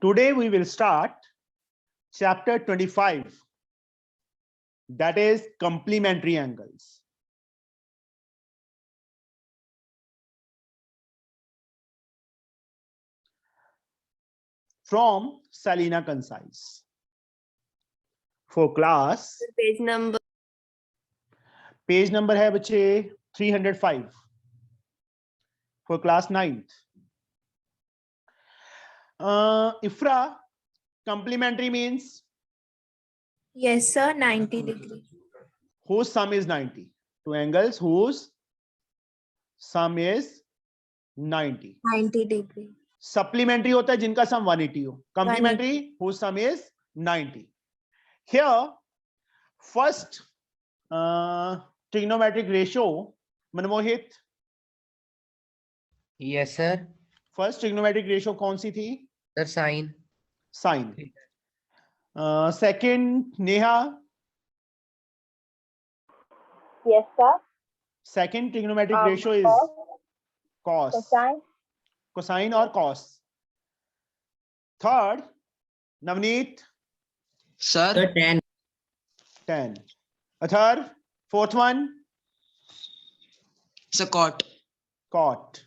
Today we will start chapter 25, that is complementary angles. From Salina Concise. For class, page number है बच्चे 305 for class 9th. Ifra, complementary means? Yes sir, 90 degree. Whose sum is 90? Two angles whose sum is 90. 90 degree. Supplementary होता है जिनका sum 180 हो. Complementary whose sum is 90. Here, first trigonometric ratio, Manmohit. Yes sir. First trigonometric ratio कौन सी थी? Sir, sine. Sine. Second, Neha. Yes, sir. Second trigonometric ratio is cos. Cosine. Cosine or cos. Third, Navneet. Sir, tan. Tan. A third, fourth one. Sir, cot. Cot.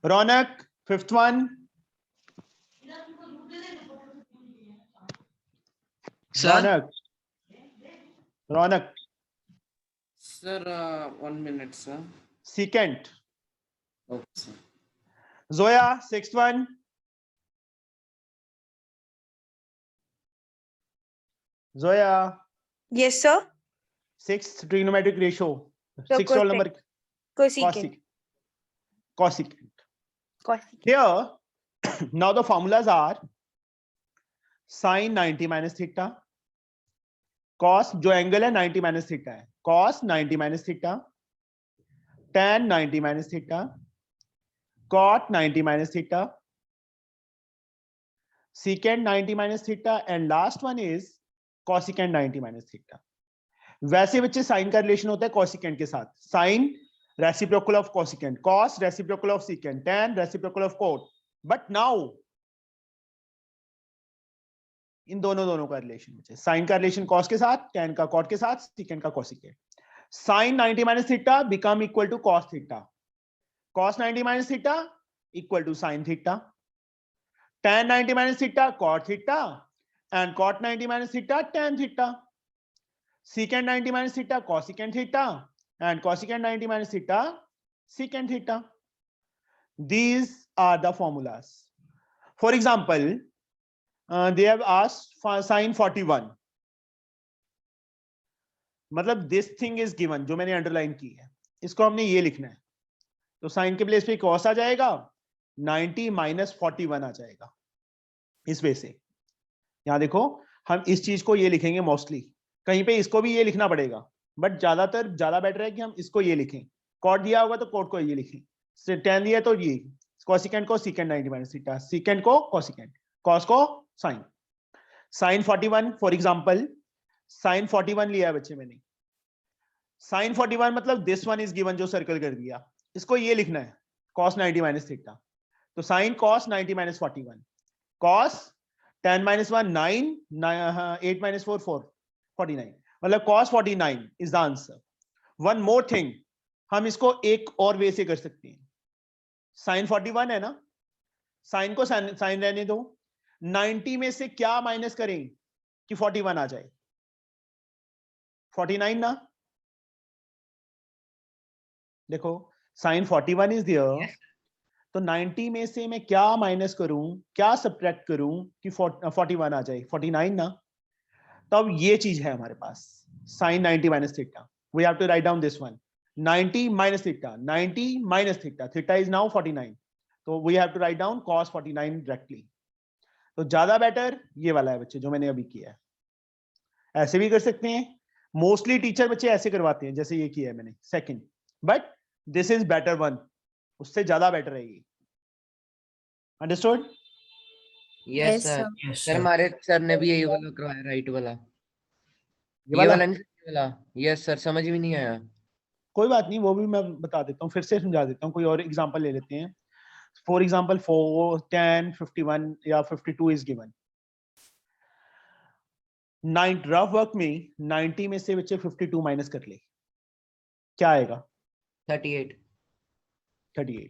Ronak, fifth one. Sir. Ronak. Sir, 1 minute, sir. Secant. Okay, sir. Zoya, sixth one. Zoya, Yes sir. sixth trigonometric ratio. So Sixth roll number. Cosecant. Cosecant. Cosecant. Here, now the formulas are sin 90 minus theta, cos जो angle है 90 minus theta है, cos 90 minus theta, tan 90 minus theta, cot 90 minus theta, secant 90 minus theta, and last one is cosecant 90 minus theta. वैसे बच्चे sign का relation होता है cosecant के साथ. Sine reciprocal of cosecant, cos reciprocal of secant, tan reciprocal of cot. But now इन दोनों का relation बचे. साइन का रिलेशन cos के साथ, tan का cot के साथ, secant का cosecant. Sin 90 minus theta become equal to cos theta. Cos 90 minus theta equal to sin theta. Tan 90 minus theta cot theta, and cot 90 minus theta tan theta. Secant 90 minus theta cosecant theta, and cosecant 90 minus theta secant theta. These are the formulas. For example, they have asked for sin 41. मतलब this thing is given, जो मैंने underline की है, इसको हमने ये लिखना है. तो साइन के प्लेस पे cos आ जाएगा, 90 minus 41 आ जाएगा. इस वे से यहाँ देखो, हम इस चीज को ये लिखेंगे मोस्टली. कहीं पे इसको भी ये लिखना पड़ेगा, बट ज्यादातर ज्यादा बेटर है कि हम इसको ये लिखें. कॉट दिया होगा तो कॉट को ये लिखें. tan दिया तो ये cosecant को secant 90 minus theta, secant को cosecant, cos को sin. sin 41 for example, sin 41 लिया है बच्चे मैंने. sin 41 मतलब this one is given जो सर्कल कर दिया, इसको ये लिखना है cos 90 minus theta. तो sin cos 90 minus 41, cos 10 minus 1 9, 8 minus 4 4, 49. मतलब cos 49 is the answer. One more thing, हम इसको एक और वे से कर सकते हैं. sin 41 है ना, sin को sin रहने दो, 90 में से क्या माइनस करें कि 41 आ जाए? 49 ना. देखो sin 41 is there, तो 90 में से मैं क्या माइनस करूं, क्या सब्ट्रैक्ट करूं कि 41 आ जाए? 49 ना. तब ये चीज है हमारे पास, sin 90 minus theta. We have to write down this one, 90 minus theta, 90 minus theta, theta is now 49. So we have to write down cos 49 directly. तो ज्यादा बेटर ये वाला है बच्चे जो मैंने अभी किया है. ऐसे भी कर सकते हैं, मोस्टली टीचर बच्चे ऐसे करवाते हैं जैसे ये किया है मैंने second, but this is better one, उससे ज्यादा बेटर है ये. अंडरस्टूड? Yes sir. सर हमारे सर ने भी यही वाला करवाया, राइट वाला. ये वाला नहीं, ये वाला. यस सर, समझ भी नहीं आया. कोई बात नहीं, वो भी मैं बता देता हूँ, फिर से समझा देता हूँ. कोई और एग्जांपल ले लेते हैं. फॉर एग्जांपल 4 10 51 या 52 इज गिवन. रफ वर्क में 90 में से बच्चे 52 माइनस कर ले, क्या आएगा? 38. 38.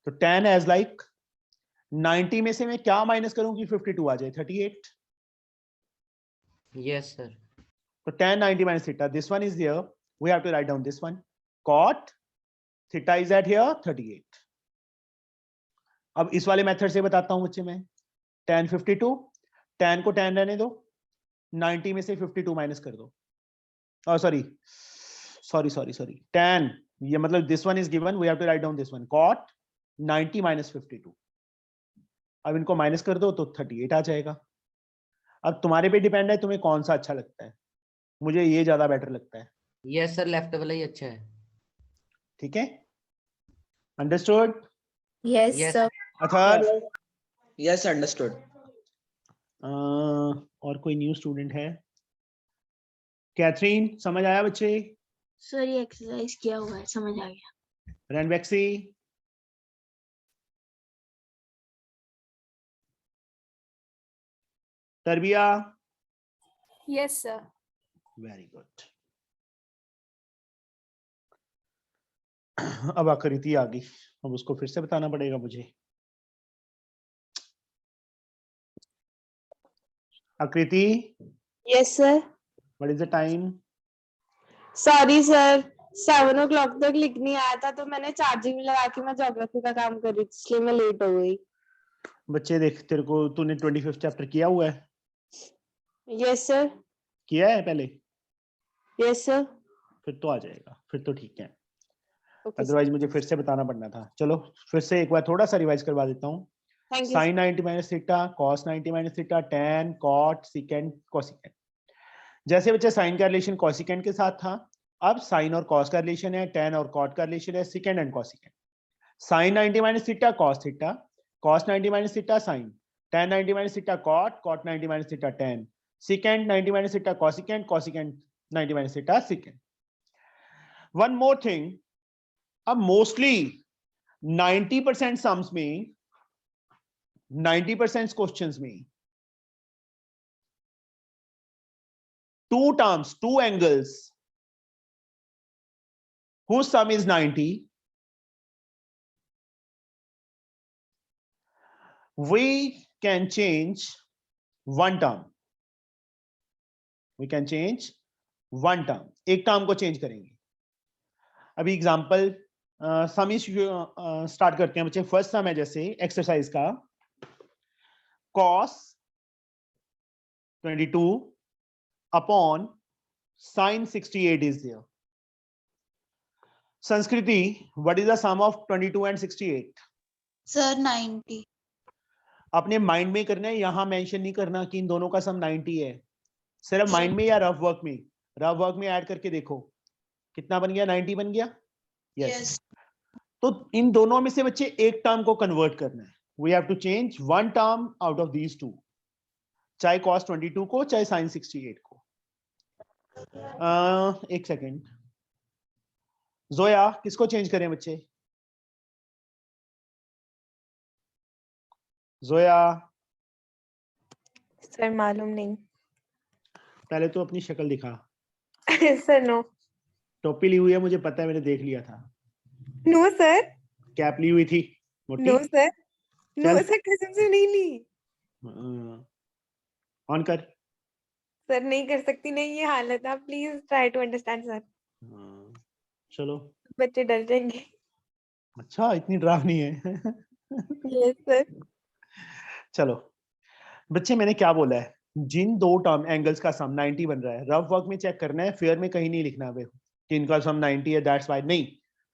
तो 10 एज लाइक 90 में से मैं क्या माइनस करूं कि 52 आ जाए? 38. Yes, sir. So tan 90 minus theta, this one is here. We have to write down this one. Cot theta is at here 38. अब इस वाले मेथड से बताता हूं बच्चे मैं. tan 52, tan को tan रहने दो, 90 में से 52 माइनस कर दो. सॉरी. tan, ये मतलब this one is given. We have to write down this one. Cot 90 minus 52. अब इनको माइनस कर दो तो 38 आ जाएगा. अब तुम्हारे पे डिपेंड है तुम्हें कौन सा अच्छा लगता है. मुझे ये ज्यादा बेटर लगता है. Yes, sir. लेफ्ट वाला ही अच्छा है. ठीक है, अंडरस्टूड? Yes, Yes. sir. अथर, Yes, understood. और कोई न्यू स्टूडेंट है? कैथरीन, समझ आया बच्चे? सर ये एक्सरसाइज किया हुआ है, समझ आ गया. रनवेक्सी, तरबिया, यस सर. Very good. अब आकृति आ गई, अब उसको फिर से बताना पड़ेगा मुझे. आकृति, Yes, sir. What is the time? Sorry, sir. 7 o'clock तक लिख नहीं आया था तो मैंने चार्जिंग में लगा के मैं ज्योग्राफी का काम कर रही थी, इसलिए मैं लेट हो गई. बच्चे देख, तेरे को तूने 25th चैप्टर किया हुआ है? Yes, sir. किया है पहले? Yes, sir. फिर तो आ जाएगा, फिर तो ठीक है. Okay, sir. अदरवाइज मुझे फिर से बताना पड़ना था. चलो फिर से एक बार थोड़ा सा रिवाइज करवा देता हूँ. Thank you. sin 90 minus theta, cos 90 minus theta, tan, cot, secant, cosecant. जैसे बच्चे sin का रिलेशन cosecant के साथ था, अब sin और cos का रिलेशन है, tan और cot का रिलेशन है, secant and cosecant. sin 90 minus theta, cos theta, cos 90 minus theta, sin, tan 90 minus theta, cot, cot 90 minus theta, tan, secant 90 minus theta, cosecant, cosecant 90 minus theta, secant. One more thing, अब mostly 90% sums में, 90% questions में two terms, two angles whose sum is 90, we can change one term. We can change one term. एक term को change करेंगे. अभी example सम start करते हैं बच्चे. फर्स्ट सम है जैसे एक्सरसाइज का cos 22 upon sin 68 is there. Sanskriti, what is the sum of 22 and 68? Sir 90. अपने माइंड में करना है, यहां मेंशन नहीं करना कि इन दोनों का सम 90 है. सिर्फ माइंड में या रफ वर्क में? रफ वर्क में ऐड करके देखो कितना बन गया. 90 बन गया. यस. तो इन दोनों में से बच्चे एक टर्म को कन्वर्ट करना है. We have to change one term out of these two, चाहे cos 22 को चाहे sin 68 को. एक सेकेंड. जोया, किसको चेंज करें बच्चे? जोया, सर मालूम नहीं. पहले तो अपनी शक्ल दिखा. Sir no. टोपी ली हुई है, मुझे पता है, मैंने देख लिया था. No sir. कैप ली हुई थी मोटी. No sir. नो चल. सर, कसम से नहीं ली. ऑन कर. सर नहीं कर सकती, नहीं ये हालत है. Please try to understand sir. चलो. बच्चे डर जाएंगे. अच्छा, इतनी डरावनी है. Yes sir. चलो बच्चे, मैंने क्या बोला है? जिन दो टर्म एंगल्स का सम 90 बन रहा है, रफ वर्क में चेक करना है, फेयर में कहीं नहीं लिखना है कि इनका सम 90 है दैट्स व्हाई. नहीं,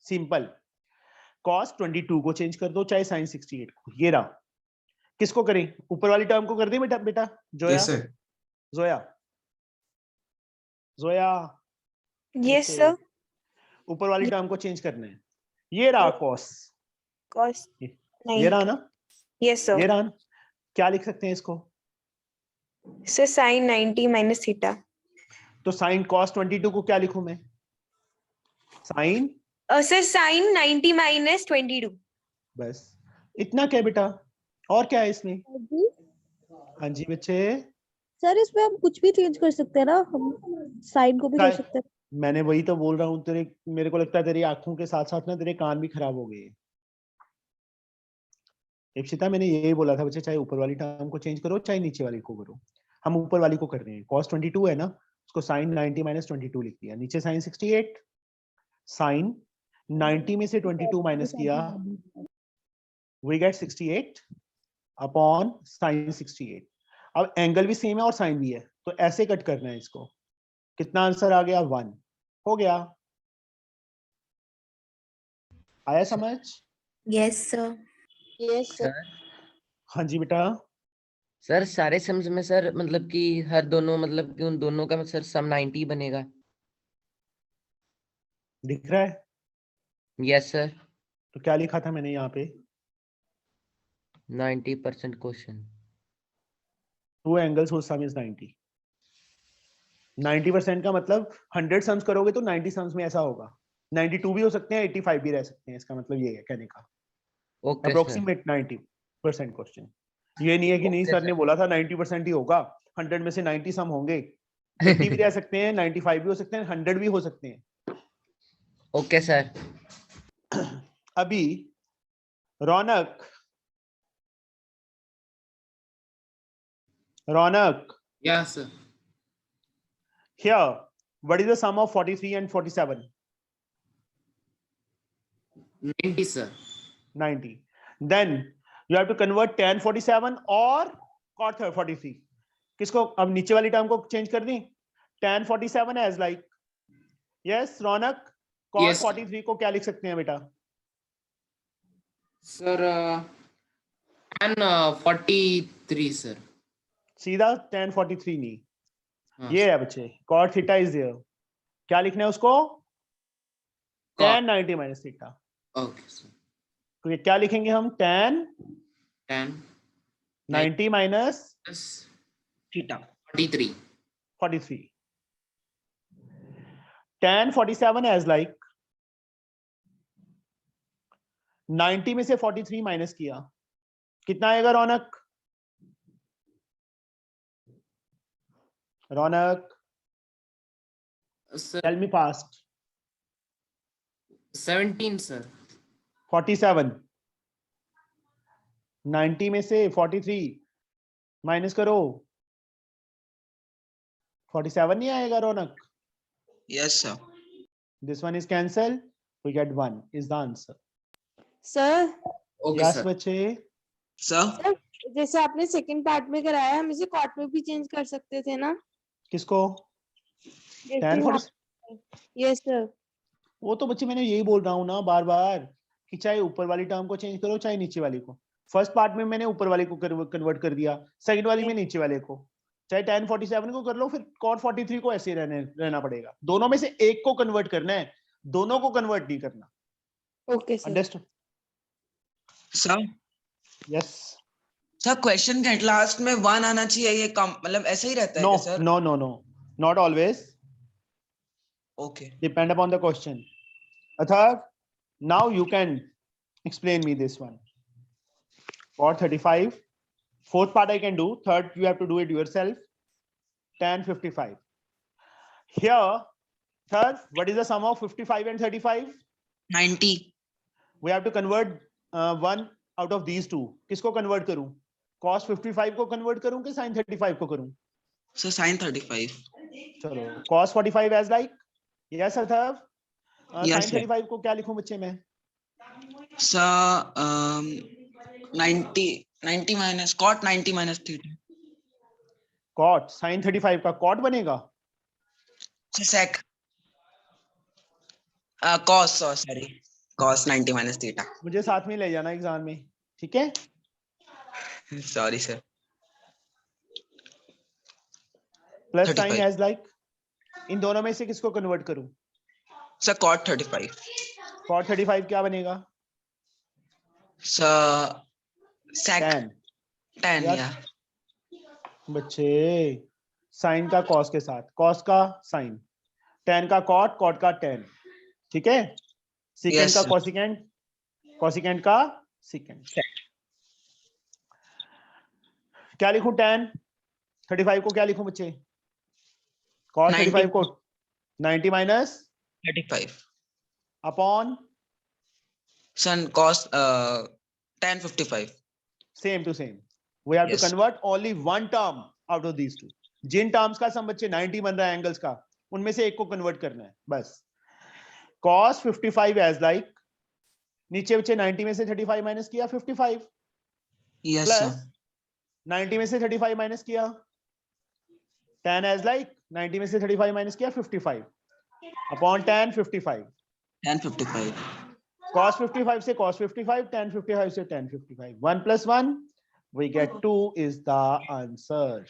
सिंपल. cos 22 को चेंज कर दो चाहे sin 68 को. ये रहा. किसको करें? ऊपर वाली टर्म को कर दे बेटा. Zoya. Yes, sir. Zoya. Yes sir. ऊपर वाली टर्म को चेंज करना है. ये रहा cos. कॉस ये रहा ना. Yes sir. ये रहा ना. क्या लिख सकते हैं इसको? Sir sin 90 minus theta. तो sin cos 22 को क्या लिखूं मैं? sin. Sir sin 90 minus 22. बस इतना क्या बेटा? और क्या है इसमें? हाँ जी बच्चे. सर इसमें हम कुछ भी चेंज कर सकते हैं ना, हम साइन को भी कर सकते हैं। मैंने वही तो बोल रहा हूँ तेरे, मेरे को लगता है तेरी आंखों के साथ साथ ना तेरे कान भी खराब हो गए। इप्सिता मैंने यही बोला था बच्चे, चाहे ऊपर वाली टर्म को चेंज करो चाहे नीचे वाली को करो। हम ऊपर वाली को कर रहे हैं। cos 22 है ना, उसको sin 90 माइनस 22 लिख दिया, नीचे sin 68, sin 90 में से 22 माइनस किया, we get 68 अपॉन sin 68। अब एंगल भी सेम है और साइन भी है, तो ऐसे कट करना है इसको। कितना आंसर आ गया? 1 हो गया। आया समझ? Yes sir. Yes sir. Sir हाँ जी बेटा। सर सारे सम्स में सर मतलब कि हर दोनों मतलब कि उन दोनों का सर सम 90 बनेगा। दिख रहा है? Yes sir. तो क्या लिखा था मैंने यहाँ पे? 90% question. Two angles whose sum is 90। 90% का मतलब 100 सम्स करोगे तो 90 सम्स में ऐसा होगा। 92 भी हो सकते हैं, 85 भी रह सकते हैं, इसका मतलब ये है कहने का। Okay sir. Approximate 90% question. ये नहीं है कि नहीं ओके सर ने सर। बोला था 90% ही होगा, 100 में से 90 सम होंगे। 80 भी रह सकते हैं, 95 भी हो सकते हैं, 100 भी हो सकते हैं। Okay sir. अभी रौनक, रौनक, Yes, sir. here what is the sum of 43 and 47? 90, sir. 90. Then you have to convert tan 47 और cot 43। किसको? अब नीचे वाली टर्म को चेंज कर दी। tan 47 as like, yes रौनक, cot Yes, sir. 43 को क्या लिख सकते हैं बेटा? Sir, tan 43, sir. सीधा tan 43 नहीं, हाँ, ये है बच्चे, cot theta is there। क्या लिखना है उसको? tan 90 minus theta। Okay, sir. तो ये क्या लिखेंगे हम? tan Tan 90 minus plus theta 43. 43। tan 47 as like 90 में से 43 माइनस किया, कितना आएगा Raunak? Raunak Sir, tell me fast. 17, sir. 47, 90 में से 43 माइनस करो, 47 नहीं आएगा Raunak? Yes sir. This one is cancel, we get 1 is the answer. Sir Okay, yes sir. बच्चे। सर सर जैसे आपने सेकंड पार्ट में कराया, हम इसे कॉट में भी चेंज कर सकते थे ना? किसको? जैसे tan यहाँ 40। Yes sir. वो तो बच्चे मैंने यही बोल रहा हूँ ना बार बार, कि चाहे ऊपर वाली टर्म को चेंज करो चाहे नीचे वाली को। फर्स्ट पार्ट में मैंने ऊपर वाले को कन्वर्ट कर दिया, सेकंड वाली में नीचे वाले को। चाहे tan 47 को कर लो, फिर cot 43 को ऐसे रहना पड़ेगा। दोनों में से एक को कन्वर्ट करना है, दोनों को कन्वर्ट नहीं करना। Okay sir. Understood? Sir yes. Sir question के लास्ट में 1 आना चाहिए, ये कम मतलब ऐसा ही रहता है नो क्या सर? No no no, not always, okay depend upon the question. Atharv, now you can explain me this one. Cot 35, fourth part I can do, third you have to do it yourself. Tan 55. Here, third, what is the sum of 55 and 35? 90 We have to convert one out of these two. किसको convert करूं? Cos 55 को convert करूं कि sin 35 को करूं? Sir sin 35। चलो, cos 45 as like, yes Atharva, Yes, sin sir. 35 को क्या लिखूं बच्चे मैं? Sir 90 minus cot 90 minus theta. Cot, sin 35 का cot बनेगा? Sir sec cos sorry cos 90 minus theta. मुझे साथ में ले जाना एग्जाम में, ठीक है? Sorry sir. Plus 35 sine as like, इन दोनों में से किसको कन्वर्ट करूं? Sir cot 35। cot 35 क्या बनेगा? Sir sec tan। 10 या या बच्चे, साइन का cos के साथ, cos का साइन, tan का cot, cot का tan, ठीक है? secant Yes, का sir. cosecant, cosecant का secant। क्या लिखूं? tan 35 को क्या लिखूं बच्चे? cos 90 35 को 90 minus 35 upon son cos tan 55. same to same. We have to Yes. convert only one term out of these two. जिन टर्म्स का सम बच्चे 90 बन रहा है एंगल्स का, उनमें से एक को कन्वर्ट करना है बस. cos 55 as like, नीचे बच्चे 90 में से 35 माइनस किया 55 Yes प्लस sir. 90 में से 35 माइनस किया tan as like, 90 में से 35 माइनस किया 55 अपॉन tan 55. Tan 55. cos 55 से cos 55, tan 55 से tan 55. 1 plus 1, we get 2 is the answer.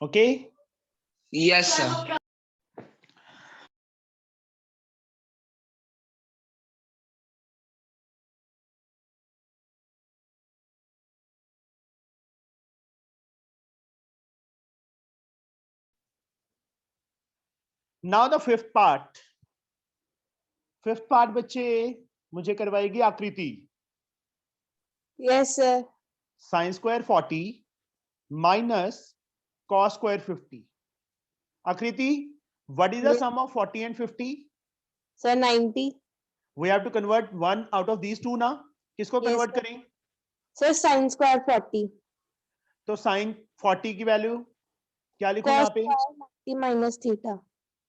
Okay. Yes sir. Now the fifth part. Fifth part बच्चे मुझे करवाएगी आकृति. Yes, sir. Sin square 40 minus cos square 50. Akriti, what is the Yes. sum of 40 and 50? Sir, 90. We have to convert one out of these two ना. किसको Yes, convert sir. करें? Sir, sin square 40. तो sin 40 की value क्या लिखूं Cos यहाँ पे? square 90 minus theta.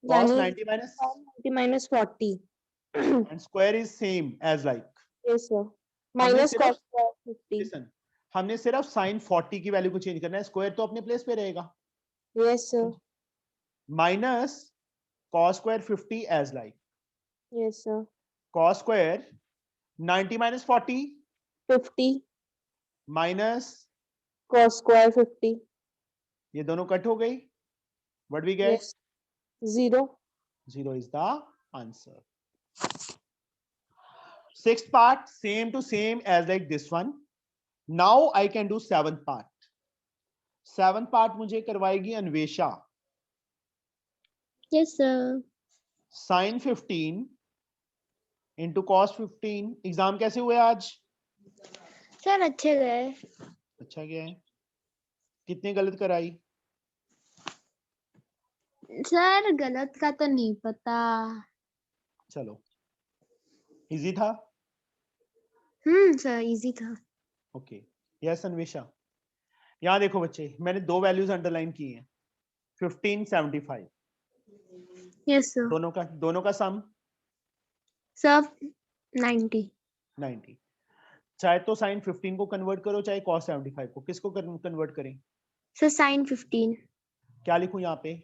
Cos यानी 90 minus 90 minus 40. and square is same as like. Yes, sir. हमने Minus सिर्फ cos square 50. listen, हमने सिर्फ sin 40 की वैल्यू को चेंज करना है. स्क्वायर तो अपने प्लेस पे रहेगा. Yes, sir. Minus cos square 50 as like. Yes, sir. Cos square 90 minus 40 50. minus Cos square 50. ये दोनों कट हो गई. What we get? Yes. 0. 0 is the answer. Sixth part, same to same as like this one. Now I can do seventh part. Seventh part मुझे करवाएगी Anvesha. Yes, sir. Sin 15 into cos 15. Exam कैसे हुए आज? Sir अच्छे गए. अच्छा गया है. कितने गलत कराई? सर गलत का तो नहीं पता. चलो, इजी था. सर इजी था. ओके. यस अन्वेषा. यहाँ देखो बच्चे, मैंने दो वैल्यूज अंडरलाइन की हैं. 15, 75. Yes sir. दोनों का सम सर 90. 90. चाहे तो साइन 15 को कन्वर्ट करो, चाहे cos 75 को. किसको कन्वर्ट करें? Sir sin 15. क्या लिखूं यहाँ पे?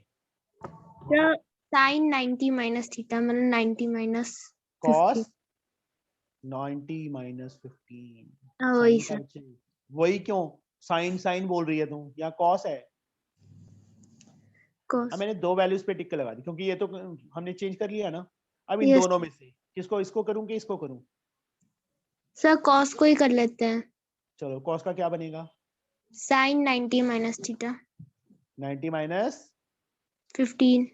सर sin 90 minus theta मतलब 90 minus cos 15. 90 minus 15. वही Sin का सर. बच्चे, वही क्यों? साइन बोल रही है तुम, या cos है? cos. अब मैंने दो वैल्यूज पे टिक लगा दी, क्योंकि ये तो हमने चेंज कर लिया ना. अब इन Yes. दोनों में से किसको, इसको करूं कि इसको करूं? सर cos को ही कर लेते हैं. चलो, cos का क्या बनेगा? sin 90 minus theta 90 minus 15.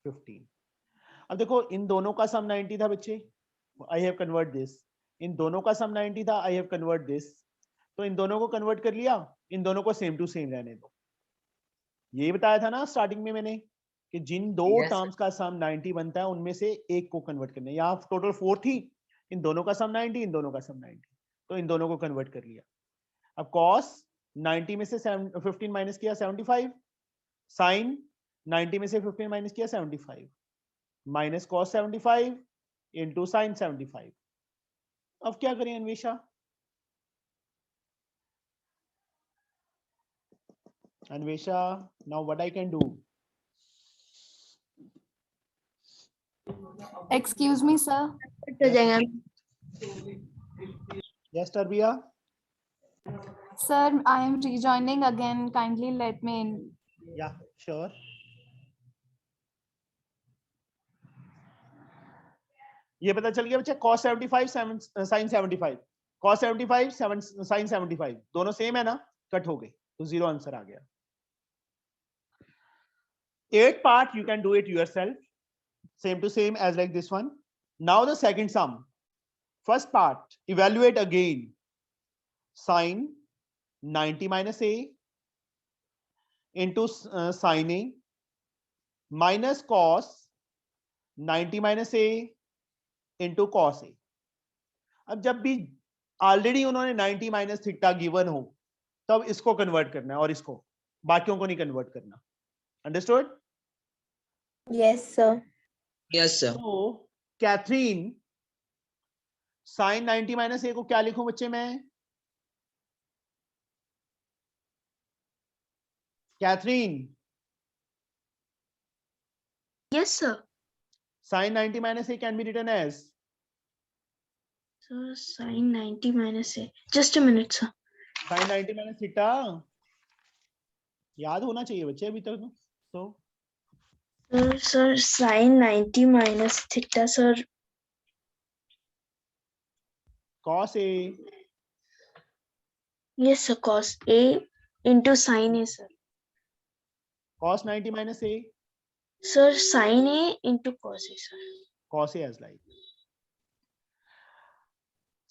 15. अब देखो, इन दोनों का सम 90 था बच्चे. I have convert this. इन दोनों का सम 90 था. I have convert this. तो इन दोनों को कन्वर्ट कर लिया. इन दोनों को सेम टू सेम रहने दो. ये बताया था ना स्टार्टिंग में मैंने कि जिन दो Yes, sir. टर्म्स का सम 90 बनता है, उनमें से एक को कन्वर्ट करना है. यहाँ टोटल 4 थी. इन दोनों का सम 90, इन दोनों का सम 90. तो इन दोनों को कन्वर्ट कर लिया. अब cos 90 में से 15 माइनस किया 75. sin 90 में से 15 माइनस किया 75. Minus cos 75 into sin 75. अब क्या करें Anvesha? Anvesha, now what I can do? Excuse me, sir. हो जाएगा. Yes, Tarbiya? Sir, I am rejoining again. Kindly let me in. Yeah, sure. ये पता चल गया बच्चा, cos 75 sin 75. cos 75 sin 75 दोनों सेम है ना? कट हो गई, तो 0 आंसर आ गया. 8th part you can do it yourself, same to same as like this one. Now the second sum. First part, evaluate again. Sin 90 minus a into sin A minus cos 90 minus A into cos A. अब जब भी already उन्होंने 90 minus theta given हो तब इसको convert करना है और इसको, बाकियों को नहीं कन्वर्ट करना. Understood? Yes, sir. Yes, sir. तो कैथरीन साइन 90 माइनस ए को क्या लिखूं बच्चे मैं? Catherine Yes, sir. Sine 90 minus A can be written as So sin 90 minus A. Just a minute, sir. Sine 90 minus theta. याद होना चाहिए बच्चे अभी तक. तो Sir, sin 90 minus theta, sir. cos A Yes, sir. Cos A into sin A, sir. cos 90 minus A Sir, sin A into cos A, sir. cos A as like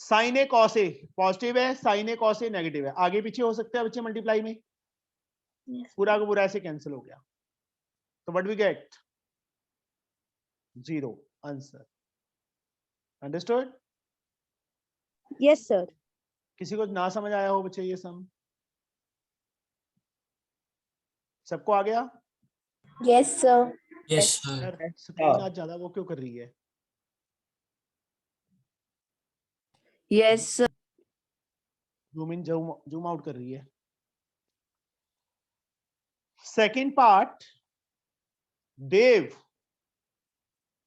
sin A cos A positive है, sin A cos A negative है. आगे पीछे हो सकता है बच्चे multiply में. Yes. पूरा का पूरा ऐसे कैंसिल हो गया. तो what we get? 0 answer. Understood? Yes, sir. किसी को ना समझ आया हो बच्चे ये सम? सबको आ गया? Yes, sir. Yes, sir. यार स्क्रीन आज ज्यादा वो क्यों कर रही है? Yes, sir. Zoom in zoom out कर रही है. Second part. Dev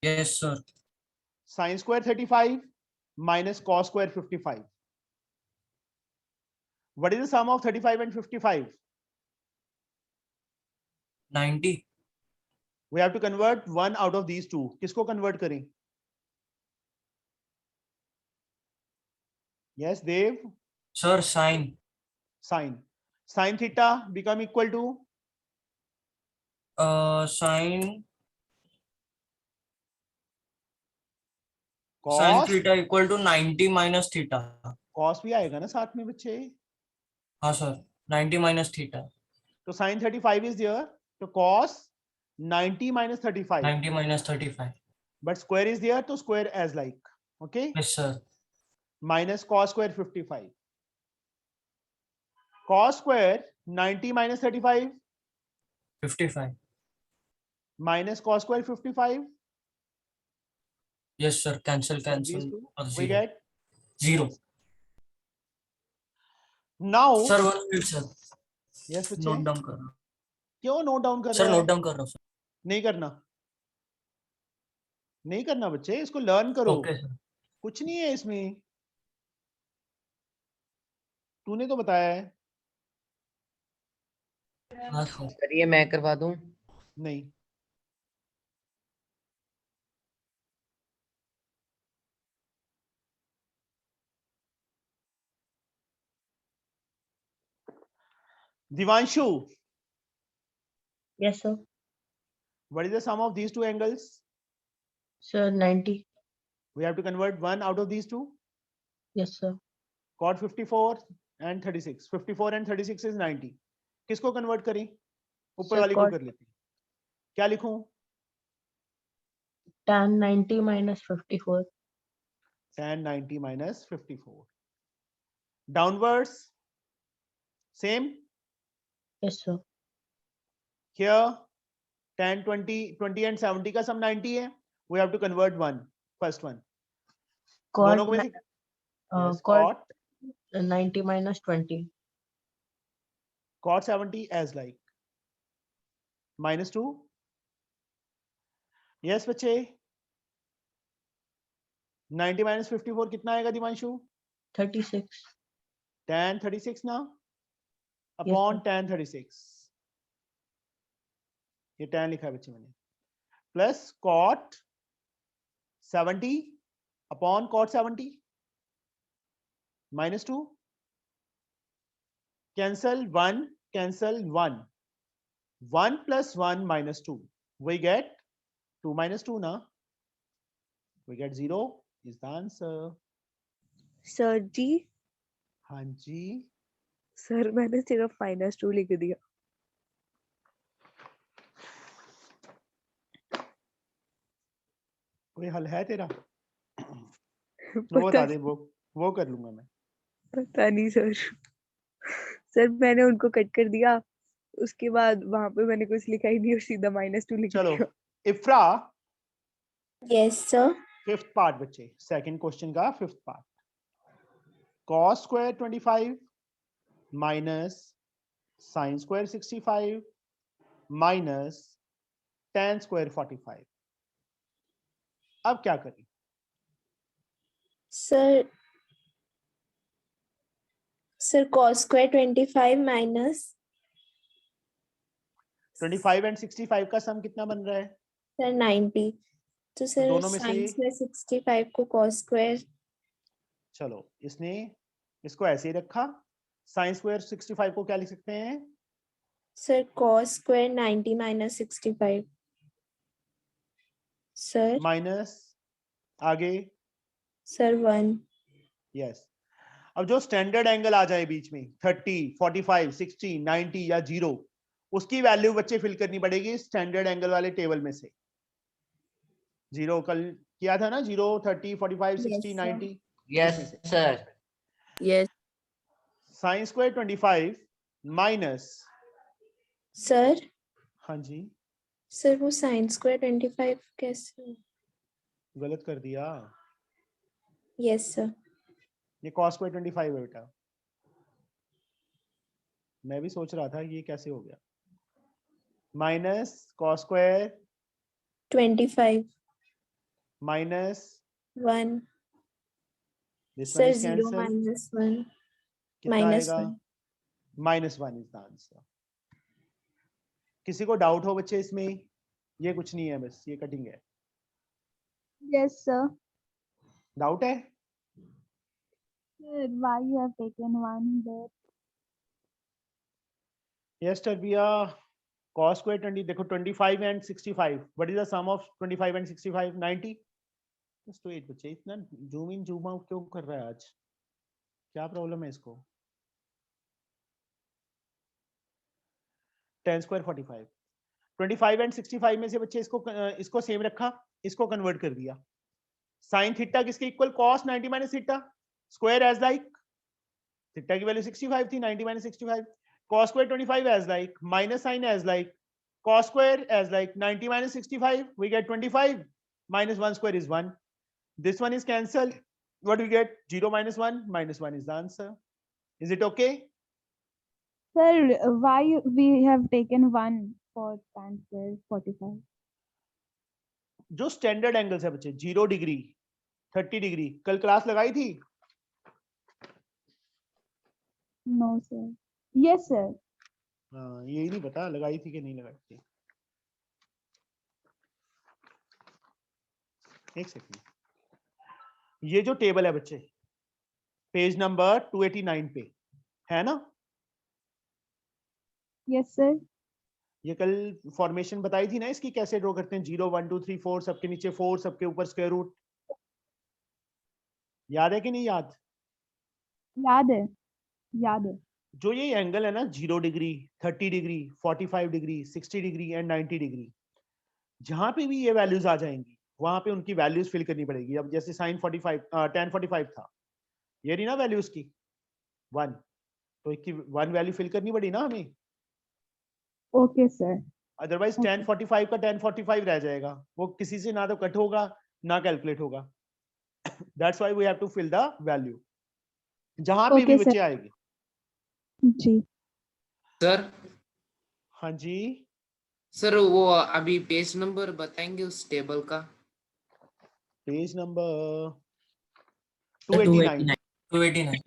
Yes, sir. sin square 35 minus cos square 55. What is the sum of 35 and 55? 90. We have to convert one out of these two. किसको convert करें? Yes, Dev. Sir, sin. Sin theta become equal to Sin cos. theta equal to 90 minus theta. Cos भी आएगा ना साथ में बच्चे. हाँ sir, 90 minus theta. तो sin 35 is there. तो cos 90 minus 35. 90 minus 35. But square is there, तो square as like. Okay. Yes, sir. Minus cos square 55. Cos square 90 minus 35 55. minus cos square 55. Yes, sir. Cancel. These two, Or we zero. get 0. now. Sir, 1 minute, sir. Yes, बच्चे. Note down कर रहा हूँ. क्यों note down कर Sir, रहे note हैं? down कर रहा हूँ, sir. नहीं करना बच्चे, इसको लर्न करो. Okay, sir. कुछ नहीं है इसमें. तूने तो बताया है. हाँ sir. सर ये मैं करवा दूं? नहीं. Divanshu, Yes, sir. what is the sum of these two angles? Sir, 90. We have to convert one out of these two. Yes, sir. Cot 54 and 36. 54 and 36 is 90. किसको convert करें? ऊपर Sir, वाली को cot- कर लेते हैं. क्या लिखूं? Tan 90 minus 54. Tan 90 minus 54. Downwards. Same. Yes, sir. Here, tan 20 and 70 का sum 90 है. We have to convert one. First one. दोनों Cot, को में से yes, cot cot 90 minus 20. cot 70 as like minus 2. Yes बच्चे. 90 minus 54 कितना आएगा दिवांशु? 36. Tan 36 ना? Yes, Upon sir. tan 36. ये tan लिखा है बच्चे मैंने. Plus cot 70 upon cot 70. Minus 2. Cancel 1, cancel 1. 1 plus 1 minus 2. We get 2 minus 2 na? We get 0 is the answer. Sir जी, हाँ जी. सर मैंने सिर्फ -2 लिख दिया. कोई हल है तेरा? वो बता दे, वो कर लूंगा मैं। पता नहीं सर। सर मैंने उनको कट कर दिया, उसके बाद वहां पे मैंने कुछ लिखा ही नहीं और सीधा -2 लिख चलो दिया। इफ्रा, Yes, sir. फिफ्थ पार्ट बच्चे, सेकंड क्वेश्चन का fifth part. cos square 25 minus sin square 65 minus tan square 45। अब क्या करें? Sir, cos square 25 minus 25 and 65 का सम कितना बन रहा है? sir 90. तो सर दोनों में sin से square 65 को cos square, चलो इसने इसको ऐसे ही रखा, sin स्क्वायर 65 को क्या लिख सकते हैं? sir cos square 90 minus 65. Sir, minus आगे, sir 1. यस। अब जो स्टैंडर्ड एंगल आ जाए बीच में 30, 45, 60, 90 या 0, उसकी वैल्यू बच्चे फिल करनी पड़ेगी स्टैंडर्ड एंगल वाले टेबल में से। 0 कल किया था ना, 0, 30, 45, 60, Yes, sir. 90। यस इसमें से sir. Yes. sin square 25 minus, Sir, हाँ जी sir वो sin square 25 कैसे? गलत कर दिया, Yes, sir. ये cos स्क्वायर 25 है बेटा। मैं भी सोच रहा था ये कैसे हो गया। Minus cos square 25 minus 1. This one Sir is 0 cancel, minus 1 कितना minus आएगा? 1. -1 इज द आंसर। किसी को डाउट हो बच्चे इसमें? ये कुछ नहीं है, बस ये कटिंग है। Yes, sir. डाउट है? Sir, why you have taken 1 there? Yes टर्बिया, cos स्क्वायर 20, देखो 25 and 65, what is the sum of 25 and 65? 90। Just wait बच्चे, इतना जूम इन जूम आउट क्यों कर रहा है आज? क्या प्रॉब्लम है इसको? tan स्क्वायर 45, 25 एंड 65 में से बच्चे इसको सेम रखा, इसको कन्वर्ट कर दिया। sin थीटा किसके equal? cos 90 minus theta square as like, theta की वैल्यू 65 थी, 90 minus 65, cos square 25 as like minus sin as like cos square as like 90 minus 65, we get 25, minus 1 square is 1, this one is cancelled, what we get? 0 minus 1, minus 1 is the answer. Is it okay? Sir, why we have taken 1 for tan square 45? जो standard angles है बच्चे, 0 degree, 30 degree, कल class लगाई थी? No, sir. Yes, sir. हाँ, यही नहीं पता लगाई थी कि नहीं लगाई थी। एक सेकंड, ये जो टेबल है बच्चे पेज नंबर 289 पे है ना? Yes, sir. ये कल फॉर्मेशन बताई थी ना इसकी, कैसे ड्रॉ करते हैं? 0 1 2 3 4, सबके नीचे 4, सबके ऊपर स्क्वायर रूट। याद है कि नहीं याद? याद है, याद है। जो ये एंगल है ना, 0 degree, 30 degree, 45 degree, 60 degree and 90 degree, जहां पे भी ये वैल्यूज आ जाएंगी वहां पे उनकी वैल्यूज फिल करनी पड़ेगी। अब जैसे sin 45 tan 45 था, ये नहीं ना वैल्यू उसकी 1, तो इसकी 1 वैल्यू फिल करनी पड़ी ना हमें, Okay, sir. अदरवाइज tan 45 का tan 45 रह जाएगा, वो किसी से ना तो कट होगा ना कैलकुलेट होगा। That's why we have to fill the value जहां पे भी Okay, sir. बच्चे आएंगे। जी। सर हाँ जी, सर वो अभी पेज नंबर बताएंगे उस टेबल का? Page number 289. 289। 289.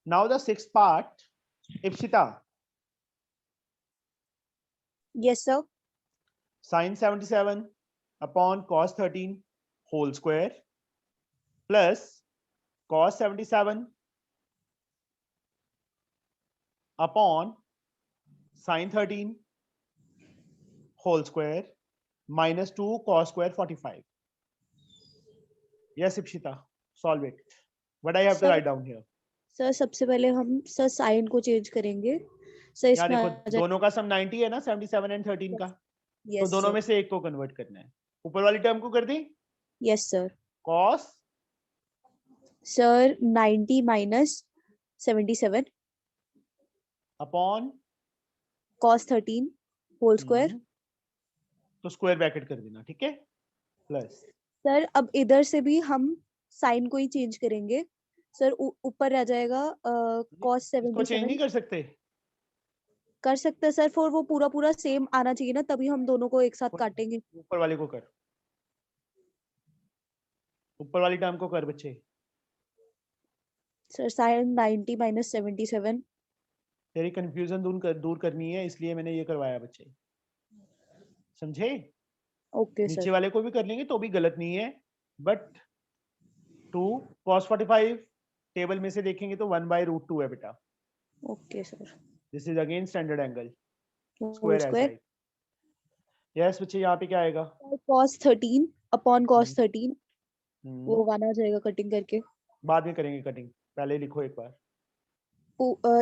Now the sixth part, Ipsita, Yes, sir. sin 77 upon cos 13 whole square plus cos 77 upon sin 13 whole square minus 2 cos square 45. Yes, Ipsita, solve it. What I have to Sir, write down here? Sir सबसे पहले हम sir sign को change करेंगे। Sir यहाँ इसमें देखो आ जाए दोनों का सम 90 है ना, 77 एंड 13 का। तो यस दोनों में से एक को कन्वर्ट करना है। ऊपर वाली टर्म को कर दी yes sir. cos sir 90 minus 77 upon cos 13 whole square. तो स्क्वायर ब्रैकेट कर देना, ठीक है, प्लस सर अब इधर से भी हम साइन को ही चेंज करेंगे सर। ऊपर रह जाएगा cos इसको चेंज 77 नहीं कर सकते। कर सकते हैं सर, फिर वो पूरा पूरा सेम आना चाहिए ना, तभी हम दोनों को एक साथ काटेंगे। ऊपर वाले को कर, ऊपर वाली टर्म को कर बच्चे। Sir sine 90 minus 77। तेरी कंफ्यूजन दूर करनी है, इसलिए मैंने ये करवाया बच्चे, समझे? ओके नीचे सर। वाले को भी कर लेंगे तो भी गलत नहीं है, बट 2 cos 45 टेबल में से देखेंगे तो 1/√2 है बेटा। Okay sir. This is again standard angle, whole square as square right. Yes बच्चे, यहाँ पे क्या आएगा? cos 13 अपॉन cos 13 हम्म, वो 1 आ जाएगा कटिंग करके। बाद में करेंगे कटिंग, पहले लिखो एक बार।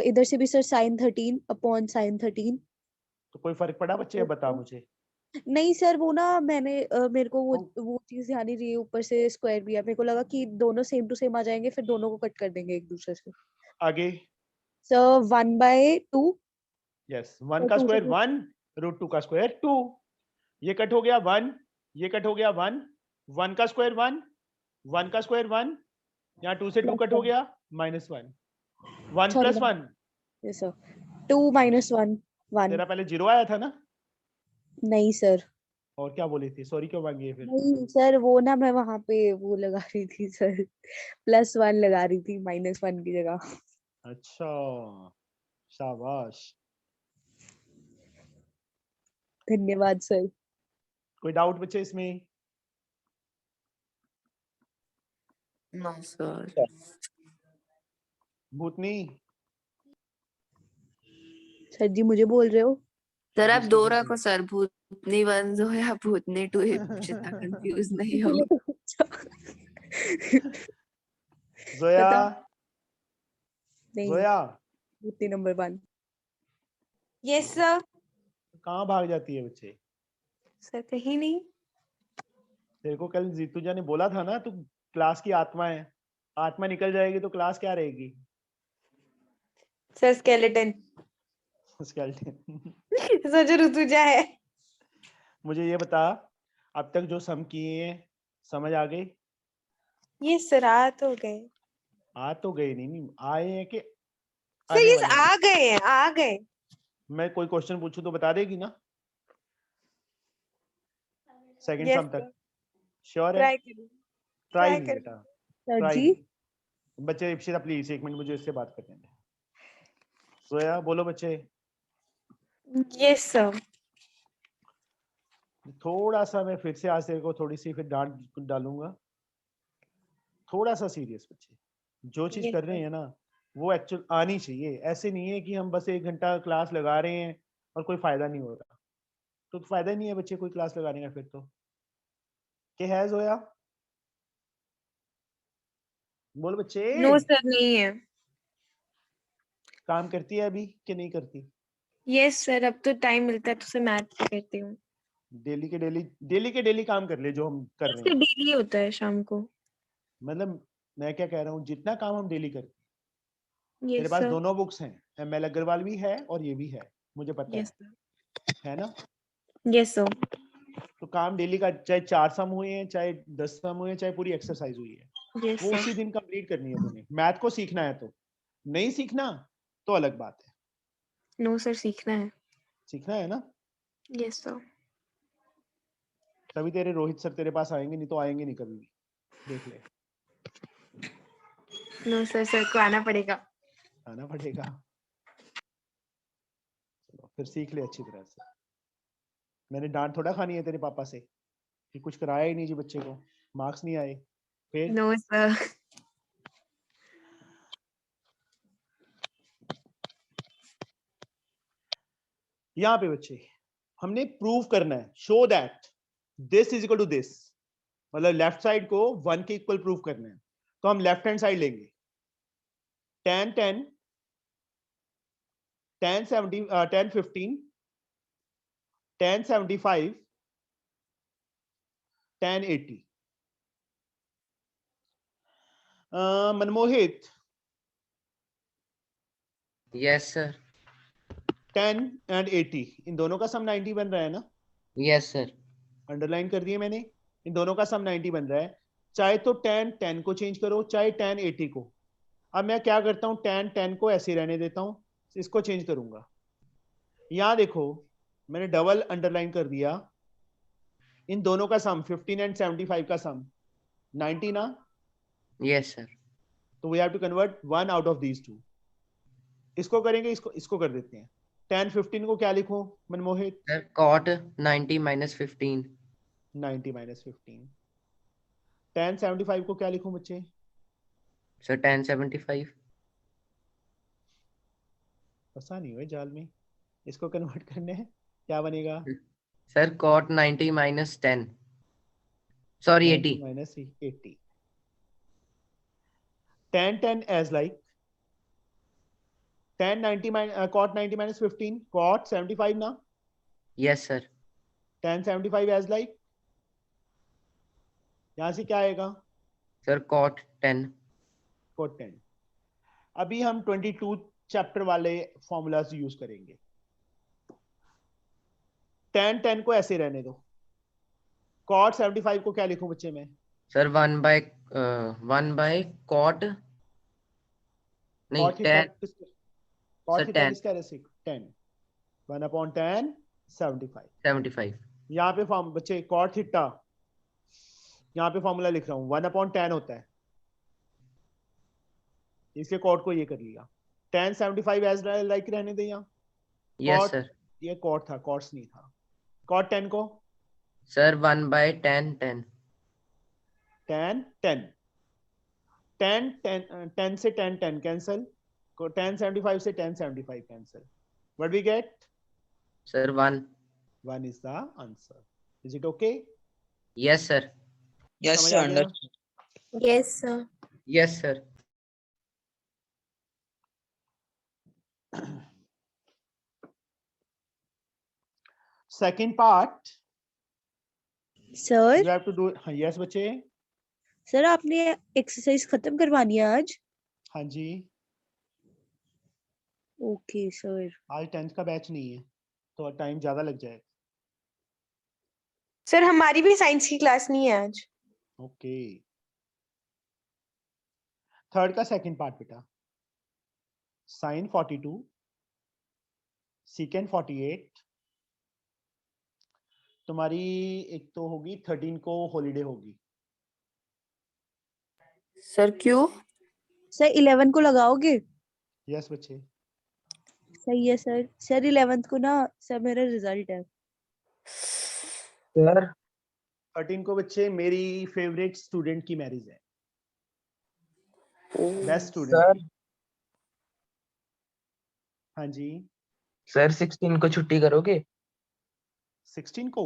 इधर से भी सर sin 13 अपॉन sin 13। तो कोई फर्क पड़ा बच्चे? अब बता मुझे। नहीं सर, वो ना मैंने मेरे को वो चीज ध्यान नहीं रही, ऊपर से स्क्वायर भी है, मेरे को लगा कि दोनों सेम टू सेम आ जाएंगे, फिर दोनों को कट कर देंगे एक दूसरे से। आगे सर 1/2। यस, 1 का स्क्वायर 1, √2 का स्क्वायर 2। ये कट हो गया 1, ये कट हो गया 1, 1 का स्क्वायर 1, 1 का स्क्वायर 1, यहाँ 2 से 2 कट हो गया -1, 1 + 1। Yes sir, 2 - 1 1। तेरा पहले 0 आया था ना? नहीं सर। और क्या बोली थी? सॉरी क्यों मांगी है फिर? नहीं सर, वो ना मैं वहां पे वो लगा रही थी सर, +1 लगा रही थी -1 की जगह। अच्छा, शाबाश। धन्यवाद सर। कोई डाउट बच्चे इसमें? No sir. भूतनी सर जी मुझे बोल रहे हो? सर आप दो रखो सर, भूतनी 1 जो है, भूतनी 2 है, जितना कंफ्यूज नहीं हो। जोया, नहीं, जोया भूतनी नंबर 1। Yes sir. कहाँ भाग जाती है बच्चे? सर कहीं नहीं। तेरे को कल जीतूजा ने बोला था ना, तू क्लास की आत्मा है, आत्मा निकल जाएगी तो क्लास क्या रहेगी? Sir skeleton. स्केलेटन। सर जो ऋतुजा है। मुझे ये बता, अब तक जो सम किए हैं समझ आ गई? ये सर आ तो गए। आ तो गए नहीं, आए हैं कि सर आने ये वाले हैं? आ गए हैं, आ गए। मैं कोई क्वेश्चन पूछूं तो बता देगी ना? सेकंड Yes, सम तक श्योर है? ट्राई करो। ट्राई try नहीं करो। बेटा, सर ट्राई जी नहीं। बच्चे इप्सिता प्लीज 1 मिनट मुझे इससे बात करने दे। जोया बोलो बच्चे। Yes sir. थोड़ा सा मैं फिर से आज तेरे को थोड़ी सी फिर डांट डालूंगा, थोड़ा सा सीरियस बच्चे। जो चीज Yes, कर रहे हैं ना वो एक्चुअल आनी चाहिए, ऐसे नहीं है कि हम बस 1 घंटा क्लास लगा रहे हैं और कोई फायदा नहीं हो रहा, तो फायदा नहीं है बच्चे कोई क्लास लगाने का फिर तो। क्या है जोया? बोल बच्चे। नो सर नहीं है। काम करती है अभी कि नहीं करती? यस सर, अब तो टाइम मिलता है तो से मैथ करती हूँ। डेली के डेली काम कर ले जो हम कर रहे इससे हैं। डेली होता है शाम को। मतलब मैं क्या कह रहा हूँ, जितना काम हम डेली करते हैं, तेरे यस पास सर। दोनों बुक्स हैं, ML अग्रवाल भी है और ये भी है, मुझे पता यस सर। है ना? Yes sir. तो काम डेली का, चाहे 4 सम हुए हैं, चाहे 10 सम हुए हैं, चाहे पूरी एक्सरसाइज हुई है, यस वो सर। उसी दिन कंप्लीट करनी है तुम्हें। मैथ को सीखना है तो, नहीं सीखना तो अलग बात है। नो सर सीखना है। सीखना है ना? Yes sir. तभी तेरे रोहित सर तेरे पास आएंगे, नहीं तो आएंगे नहीं कभी भी, देख ले। नो सर, सर को आना पड़ेगा। आना पड़ेगा। चलो फिर सीख ले अच्छी तरह से। मैंने डांट थोड़ा खानी है तेरे पापा से कि कुछ कराया ही नहीं जी बच्चे को, मार्क्स नहीं आए। फिर नो सर। यहाँ पे बच्चे हमने प्रूव करना है, show that this is equal to this, मतलब लेफ्ट साइड को 1 के इक्वल प्रूव करना है। तो हम लेफ्ट हैंड साइड लेंगे, tan 10 tan 70 tan 15 1075, 1080. Manmohit, yes sir. 10 and 80 इन दोनों का सम 90 बन रहा है ना? Yes sir. अंडरलाइन कर दिए मैंने। इन दोनों का सम 90 बन रहा है। चाहे तो 10 10 को चेंज करो, चाहे 10 80 को। अब मैं क्या करता हूं, 10 10 को ऐसे रहने देता हूं, इसको चेंज करूंगा। यहां देखो मैंने डबल अंडरलाइन कर दिया। इन दोनों का सम 15 and 75 का सम 90 ना? Yes sir. तो we have to convert one out of these two. इसको करेंगे, इसको कर देते हैं। 10 15 को क्या लिखूं Manmohit? Sir cot 90 minus 15। 90 minus 15। 10 75 को क्या लिखूं बच्चे? सर 1075। फंसा नहीं हुए जाल में, इसको कन्वर्ट करने हैं, क्या बनेगा? Sir cot 90 minus 10, sorry 80। Minus 80। 10 10 as like 10 90 cot 90 minus 15 cot 75 ना? Yes sir. 10 75 as like यहां से क्या आएगा? Sir cot 10। cot 10। अभी हम 22 चैप्टर वाले फॉर्मूलाज यूज करेंगे। 10 10 को ऐसे रहने दो। cot 75 को क्या लिखूं बच्चे में? सर 1 बाय कॉट नहीं cot theta 10। cot sir theta 10 किसका रेसिक 10 1 upon 10 75। 75। यहाँ पे फॉर्म बच्चे cot थीटा, यहाँ पे फॉर्मूला लिख रहा हूँ 1 upon 10 होता है, इसके कॉट को ये कर लिया। 10 75 एज लाइक रहने दे यहाँ। Yes cot sir. ये कॉट था, कॉट्स नहीं था। कॉट 10 को सर 1 बाय 10 10। 10 10 10 10 10 से 10 10 कैंसिल, 10 75 से 10 75 cancel. What we get? Sir 1। 1 is the answer. Is it okay? Yes sir. Yes, समझ sir. आ गया? Yes, sir. Yes sir. Second part sir you have to do. Yes बच्चे। Sir आपने exercise खत्म करवानी है आज? हाँ जी, ओके सर। आज 10th का बैच नहीं है तो टाइम ज्यादा लग जाएगा। सर हमारी भी साइंस की क्लास नहीं है आज। ओके। थर्ड का सेकंड पार्ट बेटा, साइन 42, सीकेंड 48। तुम्हारी एक तो होगी 13 को हॉलीडे होगी। सर क्यों? सर 11 को लगाओगे? यस बच्चे। सही है सर। सर 11th को ना सर मेरा रिजल्ट है। सर 13 को बच्चे मेरी फेवरेट स्टूडेंट की मैरिज है, बेस्ट स्टूडेंट सर की। हाँ जी। सर 16 को छुट्टी करोगे? 16 को?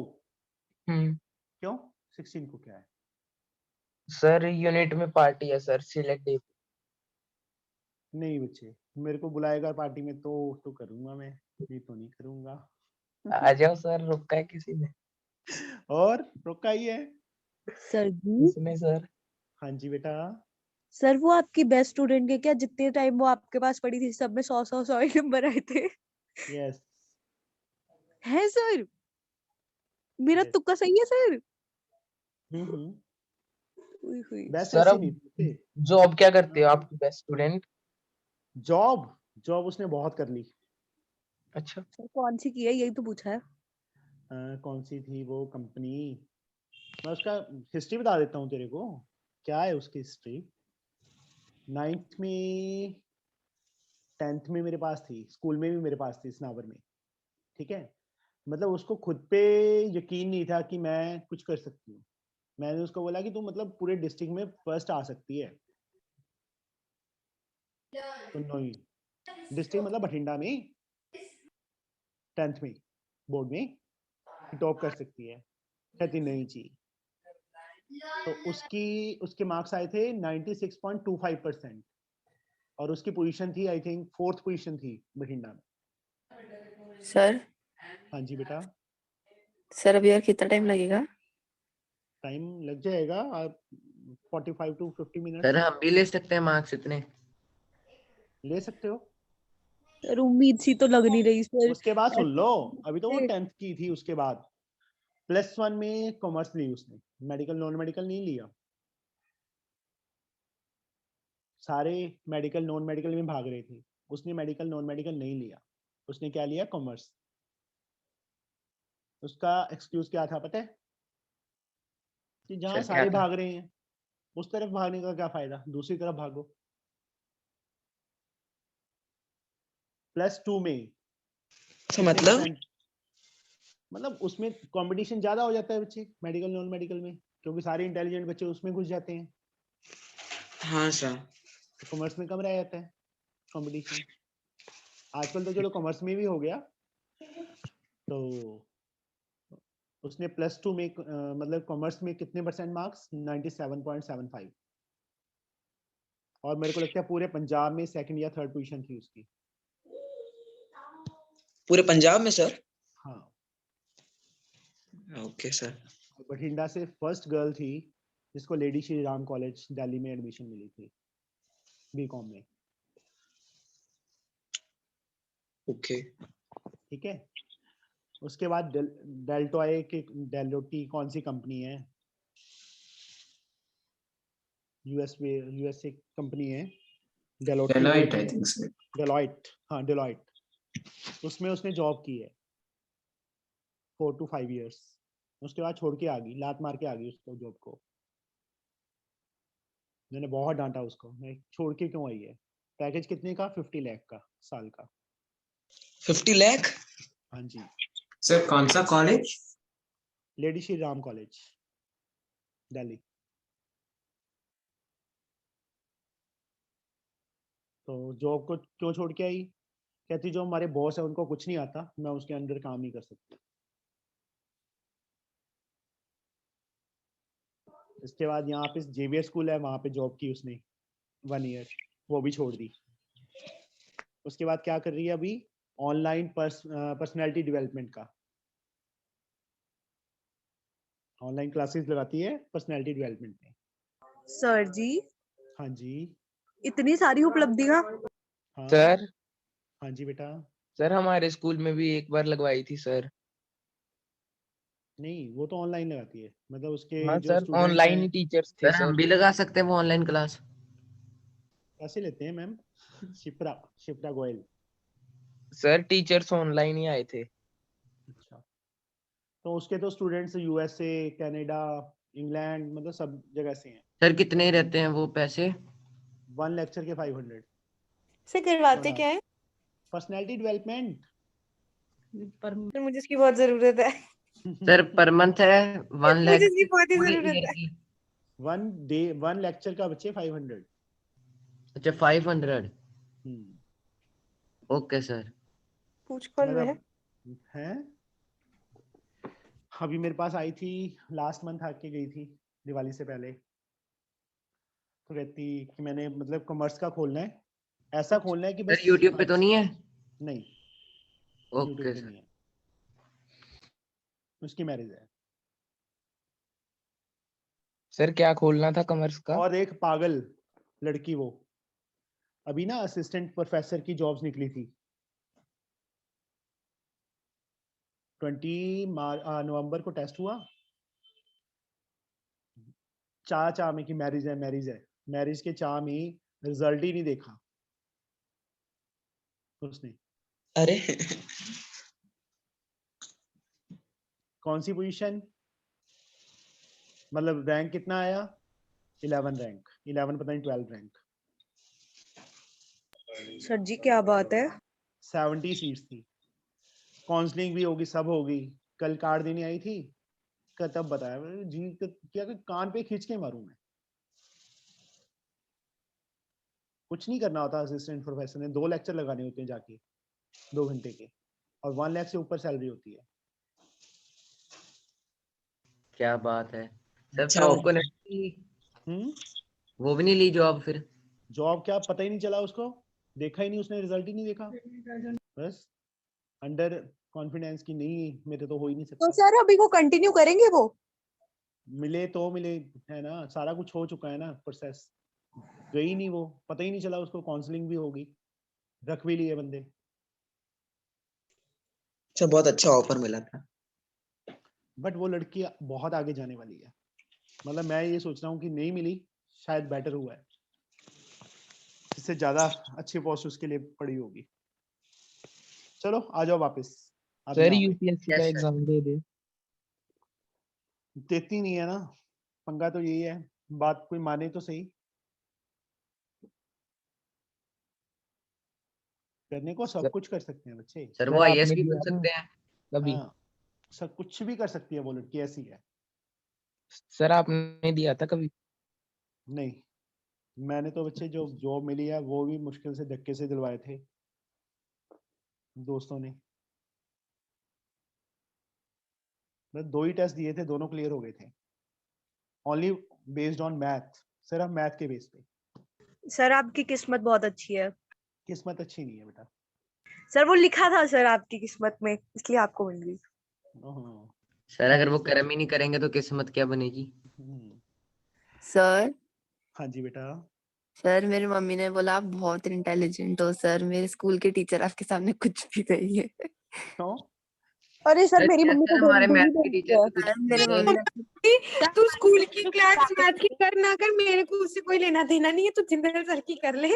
हम्म क्यों 16 को क्या है? सर यूनिट में पार्टी है सर, सिलेक्ट डे। नहीं बच्चे, मेरे को बुलाएगा पार्टी में तो करूंगा मैं, नहीं तो नहीं करूंगा। आ जाओ सर, रोका है किसी ने? और रोका ही है। सर जी किसने सर? हाँ जी बेटा। सर वो आपकी बेस्ट स्टूडेंट के क्या जितने टाइम वो आपके पास पड़ी थी सब में 100 ही नंबर आए थे? यस। है सर? मेरा Yes. तुक्का सही है सर? हम्म। हुई हुई। बेस्ट सर ऐसे अब नहीं थे। जॉब क्या करते हो आपकी बेस्ट स्टूडेंट? जॉब जॉब उसने बहुत कर ली। अच्छा सर कौन सी की है यही तो पूछा है। कौन सी थी वो कंपनी? मैं उसका हिस्ट्री बता देता हूँ तेरे को, क्या है उसकी हिस्ट्री। 9th में 10th में मेरे पास थी, स्कूल में भी मेरे पास थी स्नावर में। ठीक है, मतलब उसको खुद पे यकीन नहीं था कि मैं कुछ कर सकती हूँ। मैंने उसको बोला कि तू मतलब पूरे डिस्ट्रिक्ट में फर्स्ट आ सकती है, तो नहीं डिस्ट्रिक्ट मतलब बठिंडा में 10th में बोर्ड में टॉप कर सकती है, कहती नहीं जी। तो उसके मार्क्स आए थे 96.25% और उसकी पोजीशन थी आई थिंक 4th पोजीशन थी बठिंडा में। सर हाँ जी बेटा। सर अभी और कितना टाइम लगेगा? टाइम लग जाएगा 45 to 50 मिनट। सर हम भी ले सकते हैं मार्क्स इतने? ले सकते हो। सर उम्मीद सी तो लग नहीं रही सर। उसके बाद सुन लो, अभी तो वो ऐसे- 10th की थी। उसके बाद +1 में कॉमर्स ली उसने, मेडिकल नॉन मेडिकल नहीं लिया। सारे मेडिकल नॉन मेडिकल में भाग रहे थे, उसने मेडिकल नॉन मेडिकल नहीं लिया। उसने क्या लिया? कॉमर्स। उसका एक्सक्यूज क्या था पता है? कि जहां सर क्या सारे था? भाग रहे हैं उस तरफ भागने का क्या फायदा, दूसरी तरफ भागो। +2 में तो कितने मतलब परसेंट, मतलब उसमें कंपटीशन ज्यादा हो जाता है बच्चे मेडिकल नॉन मेडिकल में, क्योंकि सारे इंटेलिजेंट बच्चे उसमें घुस जाते हैं। हाँ सर। तो कॉमर्स में कम रह जाता है कंपटीशन। आजकल तो चलो कॉमर्स में भी हो गया। तो उसने +2 में मतलब कॉमर्स में कितने परसेंट मार्क्स? 97.75। और मेरे को लगता है पूरे पंजाब में सेकंड या थर्ड पोजीशन थी उसकी। पूरे पंजाब में सर? हाँ, ओके सर। बठिंडा से फर्स्ट गर्ल थी जिसको लेडी श्री राम कॉलेज दिल्ली में एडमिशन मिली थी बीकॉम में। ओके। ठीक है। उसके बाद डेल्टॉय की, डेलोटी कौन सी कंपनी है? यूएसए कंपनी है डेलोटी। Deloitte, I think so. Deloitte, हाँ डेलॉइट। उसमें उसने जॉब की है 4 to 5 years। उसके बाद छोड़ के आ गई, लात मार के आ गई उसको जॉब को। मैंने बहुत डांटा उसको, मैं छोड़ के क्यों आई है। पैकेज कितने का? 50 लाख का साल का। 50 लाख? हाँ जी। सर कौन सा college? Lady Shri Ram college Delhi. तो जॉब को क्यों छोड़ के आई? कहती जो हमारे बॉस है उनको कुछ नहीं आता, मैं उसके अंडर काम नहीं कर सकती। इसके बाद यहाँ पे जेवियर स्कूल है, वहां पे जॉब की उसने 1 year, वो भी छोड़ दी। उसके बाद क्या कर रही है अभी? ऑनलाइन पर्सनैलिटी डेवलपमेंट का ऑनलाइन क्लासेस लगाती है पर्सनैलिटी डेवलपमेंट में। सर जी हाँ जी। इतनी सारी उपलब्धियां। हाँ सर हाँ जी बेटा। सर हमारे स्कूल में भी एक बार लगवाई थी सर। नहीं, वो तो ऑनलाइन लगाती है, मतलब उसके हाँ जो सर स्टूडेंट्स ऑनलाइन हैं। ही टीचर्स थे सर हम सर। भी लगा सकते हैं वो ऑनलाइन क्लास? पैसे लेते हैं ma'am. Shipra Shipra Goyal. Sir teachers online ही आए थे। अच्छा, तो उसके तो स्टूडेंट्स यूएसए, कनाडा, इंग्लैंड, मतलब सब जगह से हैं। सर कितने रहते हैं वो पैसे? 1 लेक्चर के 500। से करवाते क्या है? Personality development. तो मुझे इसकी बहुत जरूरत है। सर पर मंथ है 1 लाख? मुझे इसकी बहुत ही पूरे जरूरत ईयर है। की? 1 लेक्चर का बच्चे 500। अच्छा 500। हम्म, ओके सर। पूछ कौन है? मतलब है। अभी मेरे पास आई थी, लास्ट मंथ आके गई थी दिवाली से पहले। तो कहती कि मैंने मतलब कॉमर्स का खोलना है, ऐसा खोलना है कि सर बस। यूट्यूब पे तो नहीं है? नहीं, ओके यूट्यूब पे सर। नहीं है। उसकी मैरिज है। सर क्या खोलना था कॉमर्स का? और एक पागल लड़की, वो अभी ना असिस्टेंट प्रोफेसर की जॉब्स निकली थी। 20 नवंबर को टेस्ट हुआ। चाह में कि मैरिज है मैरिज है, मैरिज के चाह में रिजल्ट ही नहीं देखा उसने। अरे कौन सी पोजीशन, मतलब रैंक कितना आया? 11 रैंक, 11 पता नहीं 12 रैंक। सर जी क्या बात है। 70 सीट्स थी, काउंसलिंग भी होगी, सब होगी। कल कार्ड देने आई थी, तब बताया। मैंने जी क्या कान पे खींच के मारूं मैं। कुछ नहीं करना होता असिस्टेंट प्रोफेसर ने, 2 लेक्चर लगाने होते हैं जाके 2 घंटे के, और 1 लाख से ऊपर सैलरी होती है। क्या बात है सर। अच्छा। टॉप को नहीं, वो भी नहीं ली जॉब फिर? जॉब क्या पता ही नहीं चला उसको, देखा ही नहीं उसने, रिजल्ट ही नहीं देखा। बस अंडर कॉन्फिडेंस की नहीं, मेरे तो हो ही नहीं तो सकता। सर अभी वो कंटिन्यू करेंगे वो? मिले तो मिले, है ना, सारा कुछ हो चुका है ना, प्रोसेस गई नहीं वो, पता ही नहीं चला उसको, काउंसलिंग भी होगी, रख भी लिए बंदे। सर बहुत अच्छा ऑफर मिला था। बट वो लड़की बहुत आगे जाने वाली है, मतलब मैं ये सोच रहा हूँ कि नहीं मिली, शायद बेटर हुआ है, इससे ज्यादा अच्छी पोस्ट उसके लिए पड़ी होगी। चलो आ जाओ वापस अब सर यहाँ पे। यूपीएससी का Yes, sir. एग्जाम दे दे। देती नहीं है ना, पंगा तो यही है, बात कोई माने तो सही। करने को सब कुछ कर सकते हैं बच्चे। सर वो सर आईएएस आपने भी दिया बन ना सकते हैं। कभी? हाँ, सब कुछ भी कर सकती है वो लड़की, ऐसी है। सर आपने दिया था कभी? नहीं, मैंने तो बच्चे जो जॉब मिली है वो भी मुश्किल से धक्के से दिलवाए थे दोस्तों ने। मैं 2 ही टेस्ट दिए थे, दोनों क्लियर हो गए थे, ओनली बेस्ड ऑन मैथ, सिर्फ मैथ के बेस पे। सर आपकी किस्मत बहुत अच्छी है। किस्मत अच्छी नहीं है बेटा। सर वो लिखा था सर आपकी किस्मत में, इसलिए आपको मिल गई। हाँ, सर अगर वो कर्म ही नहीं करेंगे तो किस्मत क्या बनेगी? सर हाँ जी बेटा। सर मेरी मम्मी ने बोला आप बहुत इंटेलिजेंट हो सर, मेरे स्कूल के टीचर आपके सामने कुछ भी कहिए। क्यों? अरे सर मेरी yes, मम्मी sir, तो हमारे डेली मैथ के बोलती टीचर है। भी कुछ मैम नहीं मेरी बोले। मम्मी ने तू स्कूल की क्लास मैथ की कर ना कर, मेरे को उससे कोई लेना देना नहीं है, तू जिंदल सर की कर ले,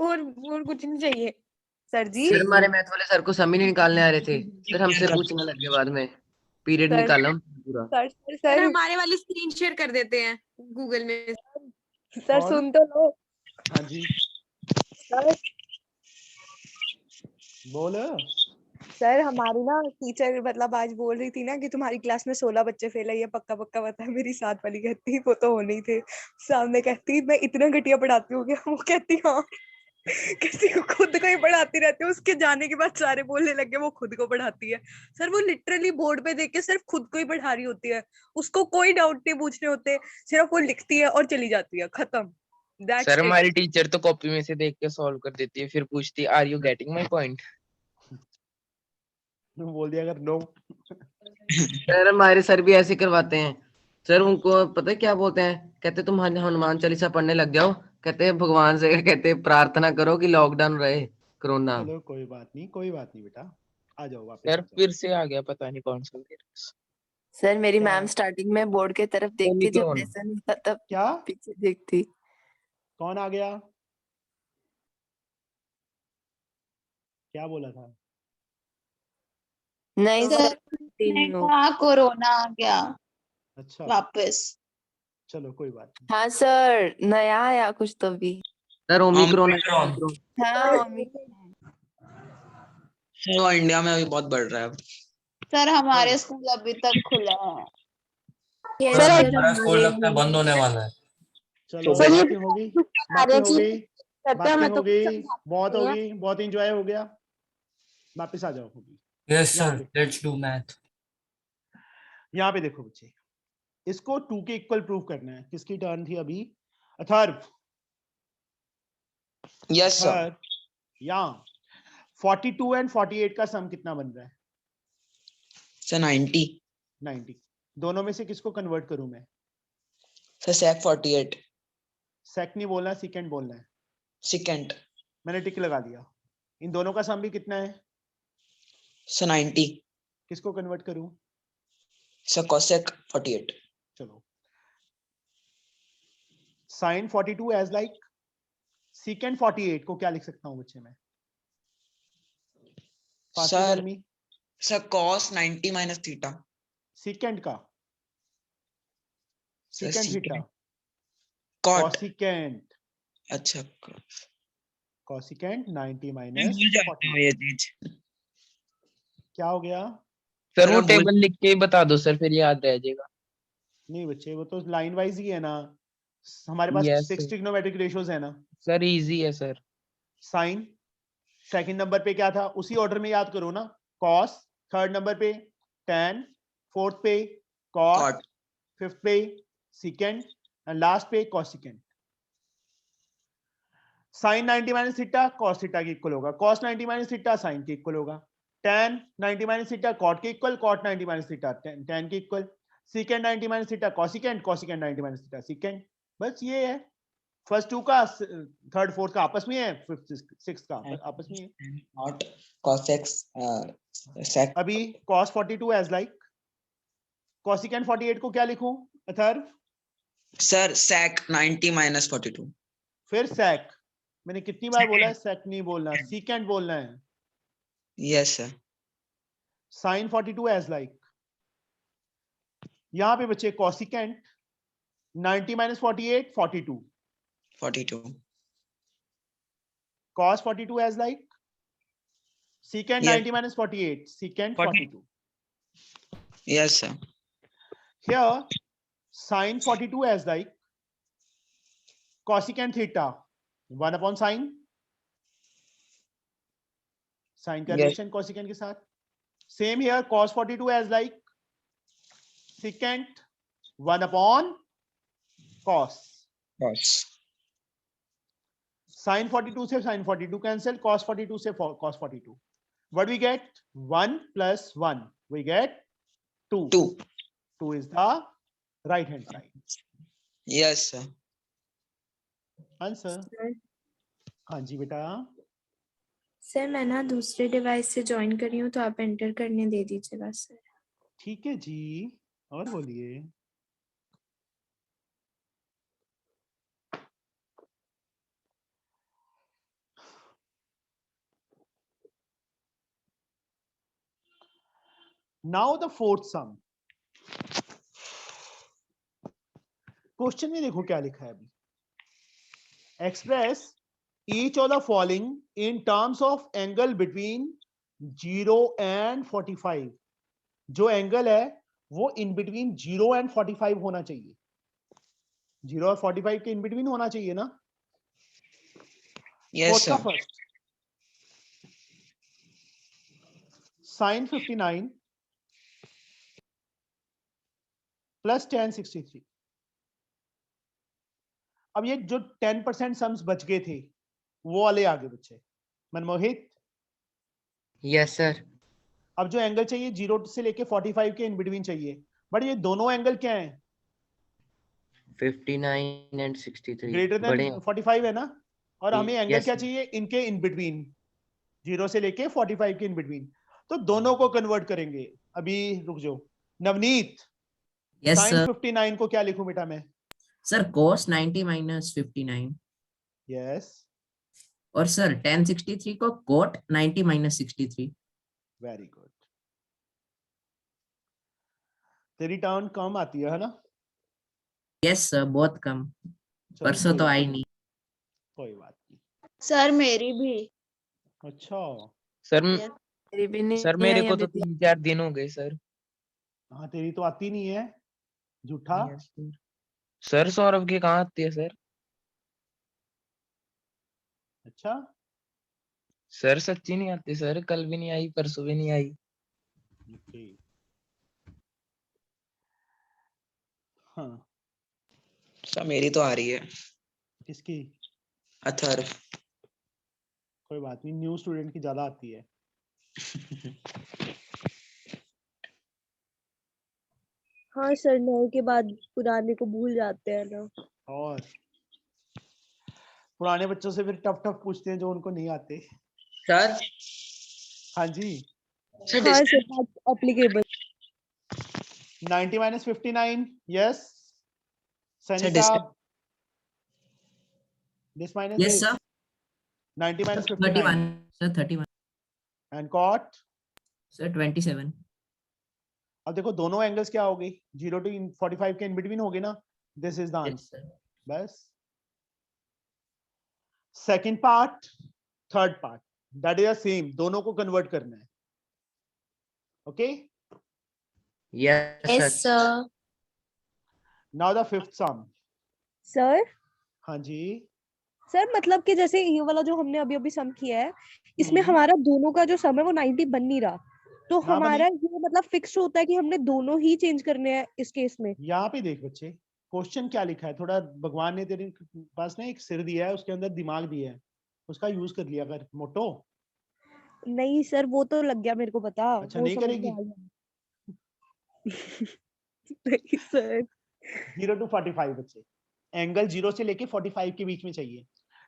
और कुछ नहीं चाहिए। सर जी सर हमारे मैथ वाले सर को सम ही नहीं निकालने आ रहे थे, सर हमसे पूछने लग गए बाद में, पीरियड सर निकाला उन्होंने पूरा। सर सर सर सर हमारे वाले स्क्रीन शेयर कर देते हैं गूगल में। सर कौन? सुन तो लो। हाँ जी सर बोल। सर हमारी ना टीचर मतलब आज बोल रही थी ना कि तुम्हारी क्लास में 16 बच्चे फेल है, ये पक्का पक्का पता है। मेरी साथ वाली कहती वो तो होने ही थे। सामने कहती मैं इतना घटिया पढ़ाती हूँ क्या? वो कहती हाँ, किसी को खुद को ही पढ़ाती रहती है, उसके जाने के बाद सारे बोलने लगे वो खुद को पढ़ाती है। सर वो लिटरली बोर्ड पे देख के सिर्फ खुद को ही पढ़ा रही होती है, उसको कोई डाउट नहीं पूछने होते, सिर्फ वो लिखती है और चली जाती है, खत्म। That's sir it. हमारी टीचर तो कॉपी में से देख के सॉल्व कर देती है, फिर पूछती है are you getting my point? बोल दिया अगर नो। सर हमारे सर भी ऐसे करवाते हैं। सर उनको पता है क्या बोलते हैं, कहते तुम हनुमान चालीसा पढ़ने लग जाओ, कहते हैं भगवान से कहते हैं प्रार्थना करो कि लॉकडाउन रहे कोरोना। चलो कोई बात नहीं, कोई बात नहीं बेटा, आ जाओ वापस सर आ जाओ। फिर से आ गया, पता नहीं कौन सा वायरस। सर मेरी क्या? मैम स्टार्टिंग में बोर्ड के तरफ देख के जब ओमिक्रॉन। लेसन होता तब क्या? पीछे देखती। कौन आ गया? क्या बोला था? नहीं सर सर कंटिन्यू। कहा कोरोना आ गया अच्छा वापस। चलो कोई बात नहीं। हाँ सर नया आया कुछ तो भी। सर ओमिक्रॉन है, ओमिक्रॉन। ओमिक्रॉन। हाँ ओमिक्रॉन। वो इंडिया में अभी बहुत बढ़ रहा है अब। सर हमारे स्कूल अभी तक खुला है। ये सर सर हमारा स्कूल हमारे लगता है बंद होने वाला है। चलो सर ये बातें हो गई, बातें हो गई, करते हैं, बातें मैं हो तो गई, समझाती बहुत हो नहीं है। गई, बहुत एंजॉय हो गया, वापस आ जाओ। होगी यस यहाँ सर, पे, लेट्स डू मैथ। यहाँ पे देखो बच्चे, इसको 2 के इक्वल प्रूव करना है। किसकी टर्न थी अभी? अथर्व। Yes sir. अथर्व, यहाँ 42 एंड 48 का सम कितना बन रहा है? सर 90। 90। दोनों में से किसको कन्वर्ट करूं मैं? सर सेक 48। सेक नहीं बोलना, सेकेंड बोलना है। सेकंड। मैंने टिक लगा दिया। इन दोनों का सम भी कितना है? सर 90। किसको कन्वर्ट करूं? Sir cosec 48। चलो, साइन 42 एज लाइक सेकेंड 48 को क्या लिख सकता हूं बच्चे में? Sir sir cos 90 minus theta. Second का sir second theta cot. Cosecant. अच्छा कॉसिकेंट 90 मैं माइनस भूल जाता हूँ ये चीज। क्या हो गया? सर वो भूल- टेबल लिख के ही बता दो सर, फिर याद रह जाएगा। नहीं बच्चे, वो तो लाइन वाइज ही है ना, हमारे पास Yes, 6 sir. ट्रिग्नोमेट्रिक रेशियोज है ना। सर इजी है सर। साइन सेकंड नंबर पे क्या था, उसी ऑर्डर में याद करो ना। कॉस थर्ड नंबर पे, टैन फोर्थ पे, कॉट कॉट। फिफ्थ पे, सेकेंड एंड लास्ट पे cosecant. Sine 90 minus theta cos theta के इक्वल होगा, कॉस 90 माइनस थीटा साइन के इक्वल होगा। tan 90 माइनस थीटा cot के equal, cot 90 minus theta tan के equal, secant 90 minus theta cosecant, cosecant 90 minus theta secant। बस ये है, फर्स्ट टू का थर्ड फोर्थ का आपस में है, फिफ्थ सिक्स का आपस में है। Not cos x sec अभी cos 42 एज लाइक, cosecant 48 को क्या लिखूं अथर्व? सर sec 90 minus 42 फिर sec, मैंने कितनी बार बोला है sec नहीं बोलना, secant बोलना है। yes sir sin 42 as like, यहां पे बच्चे cosecant 90 minus 48 42, 42 cos 42 as like secant Yes. 90 minus 48 secant 40. 42. yes sir Here sin 42 as like cosecant theta 1 upon sin का Yes. रिलेशन cosecant के साथ। Same here cos 42 as like secant 1 upon cos, cos sin 42 से sin 42 cancel, cos 42 से cos 42, what we get? 1 plus 1 we get 2. 2 is the right hand side yes sir answer. हाँ जी बेटा, sir मैं ना दूसरे device से ज्वाइन कर रही हूँ तो आप एंटर करने दे दीजिएगा सर। ठीक है जी, और बोलिए। Now the fourth some. Question में देखो क्या लिखा है अभी, express each of the following in terms of angle between 0 and 45। जो एंगल है वो इन बिटवीन 0 एंड 45 होना चाहिए, 0 और 45 के इन बिटवीन होना चाहिए ना। yes sir first sin 59 plus tan 63। अब ये जो 10% सम्स बच गए थे वो वाले आगे बच्चे मनमोहित। Yes sir. अब जो एंगल चाहिए 0 से लेके 45 के इन बिटवीन चाहिए, बट ये दोनों एंगल क्या हैं? 59 एंड 63 ग्रेटर बड़े देन 45 है ना, और हमें एंगल yes, क्या चाहिए? इनके इन बिटवीन, 0 से लेके 45 के इन बिटवीन। तो दोनों को कन्वर्ट करेंगे। अभी रुक जाओ नवनीत, यस sin सर 59 को क्या लिखूं बेटा मैं? सर cos 90 minus 59 यस, और सर tan 63 को cot 90 minus 63। Very good. तेरी टर्न कम आती है ना? यस सर बहुत कम, चल, परसों कोई तो बात आई नहीं, नहीं। कोई बात नहीं। सर मेरी भी। अच्छा, सर मेरी भी नहीं सर मेरे आई को अभी तो तक। 3-4 दिन हो गए सर। हाँ तेरी तो आती नहीं है, झूठा। Yes, sir. सर सौरभ की कहाँ आती है सर? अच्छा, सर सच्ची नहीं आती सर, कल भी नहीं आई, परसों भी नहीं आई। ओके, हाँ सर मेरी तो आ रही है किसकी? अथर्व कोई बात नहीं, न्यू स्टूडेंट की ज्यादा आती है। हाँ सर, नए के बाद पुराने को भूल जाते हैं ना। और पुराने बच्चों से फिर टफ टफ पूछते हैं जो उनको नहीं आते। सर हाँ जी, हाँ sir, that's applicable. 90 minus 59, yes Sunny Sir, distance. साहब, this minus yes this, sir 90 minus 31 59 sir 31 and cot। Sir 27। अब देखो दोनों एंगल्स क्या हो गई, 0 to 45 के इन बिटवीन हो गए ना, this is the yes answer. Sir बस second part, third part, that is same, दोनों को कन्वर्ट करना है। Okay, yes yes sir. Sir. Now the fifth sum. Sir हाँ जी, सर मतलब कि जैसे ये वाला जो हमने अभी अभी सम किया है, इसमें हम्म, हमारा दोनों का जो सम है वो 90 बन नहीं रहा, तो ना बने, हमारा ये मतलब फिक्स होता है कि हमने दोनों ही चेंज करने हैं इस केस में। यहाँ पे देख बच्चे, क्वेश्चन क्या लिखा है, थोड़ा भगवान ने तेरे पास ना एक सिर दिया है, उसके अंदर दिमाग दिया है, उसका यूज कर लिया कर मोटो। नहीं सर, वो तो लग गया मेरे को पता, अच्छा वो नहीं समझ में करेगी। आ गया। नहीं सर। 0 to 45 बच्चे, एंगल 0 से लेके 45 के बीच में चाहिए,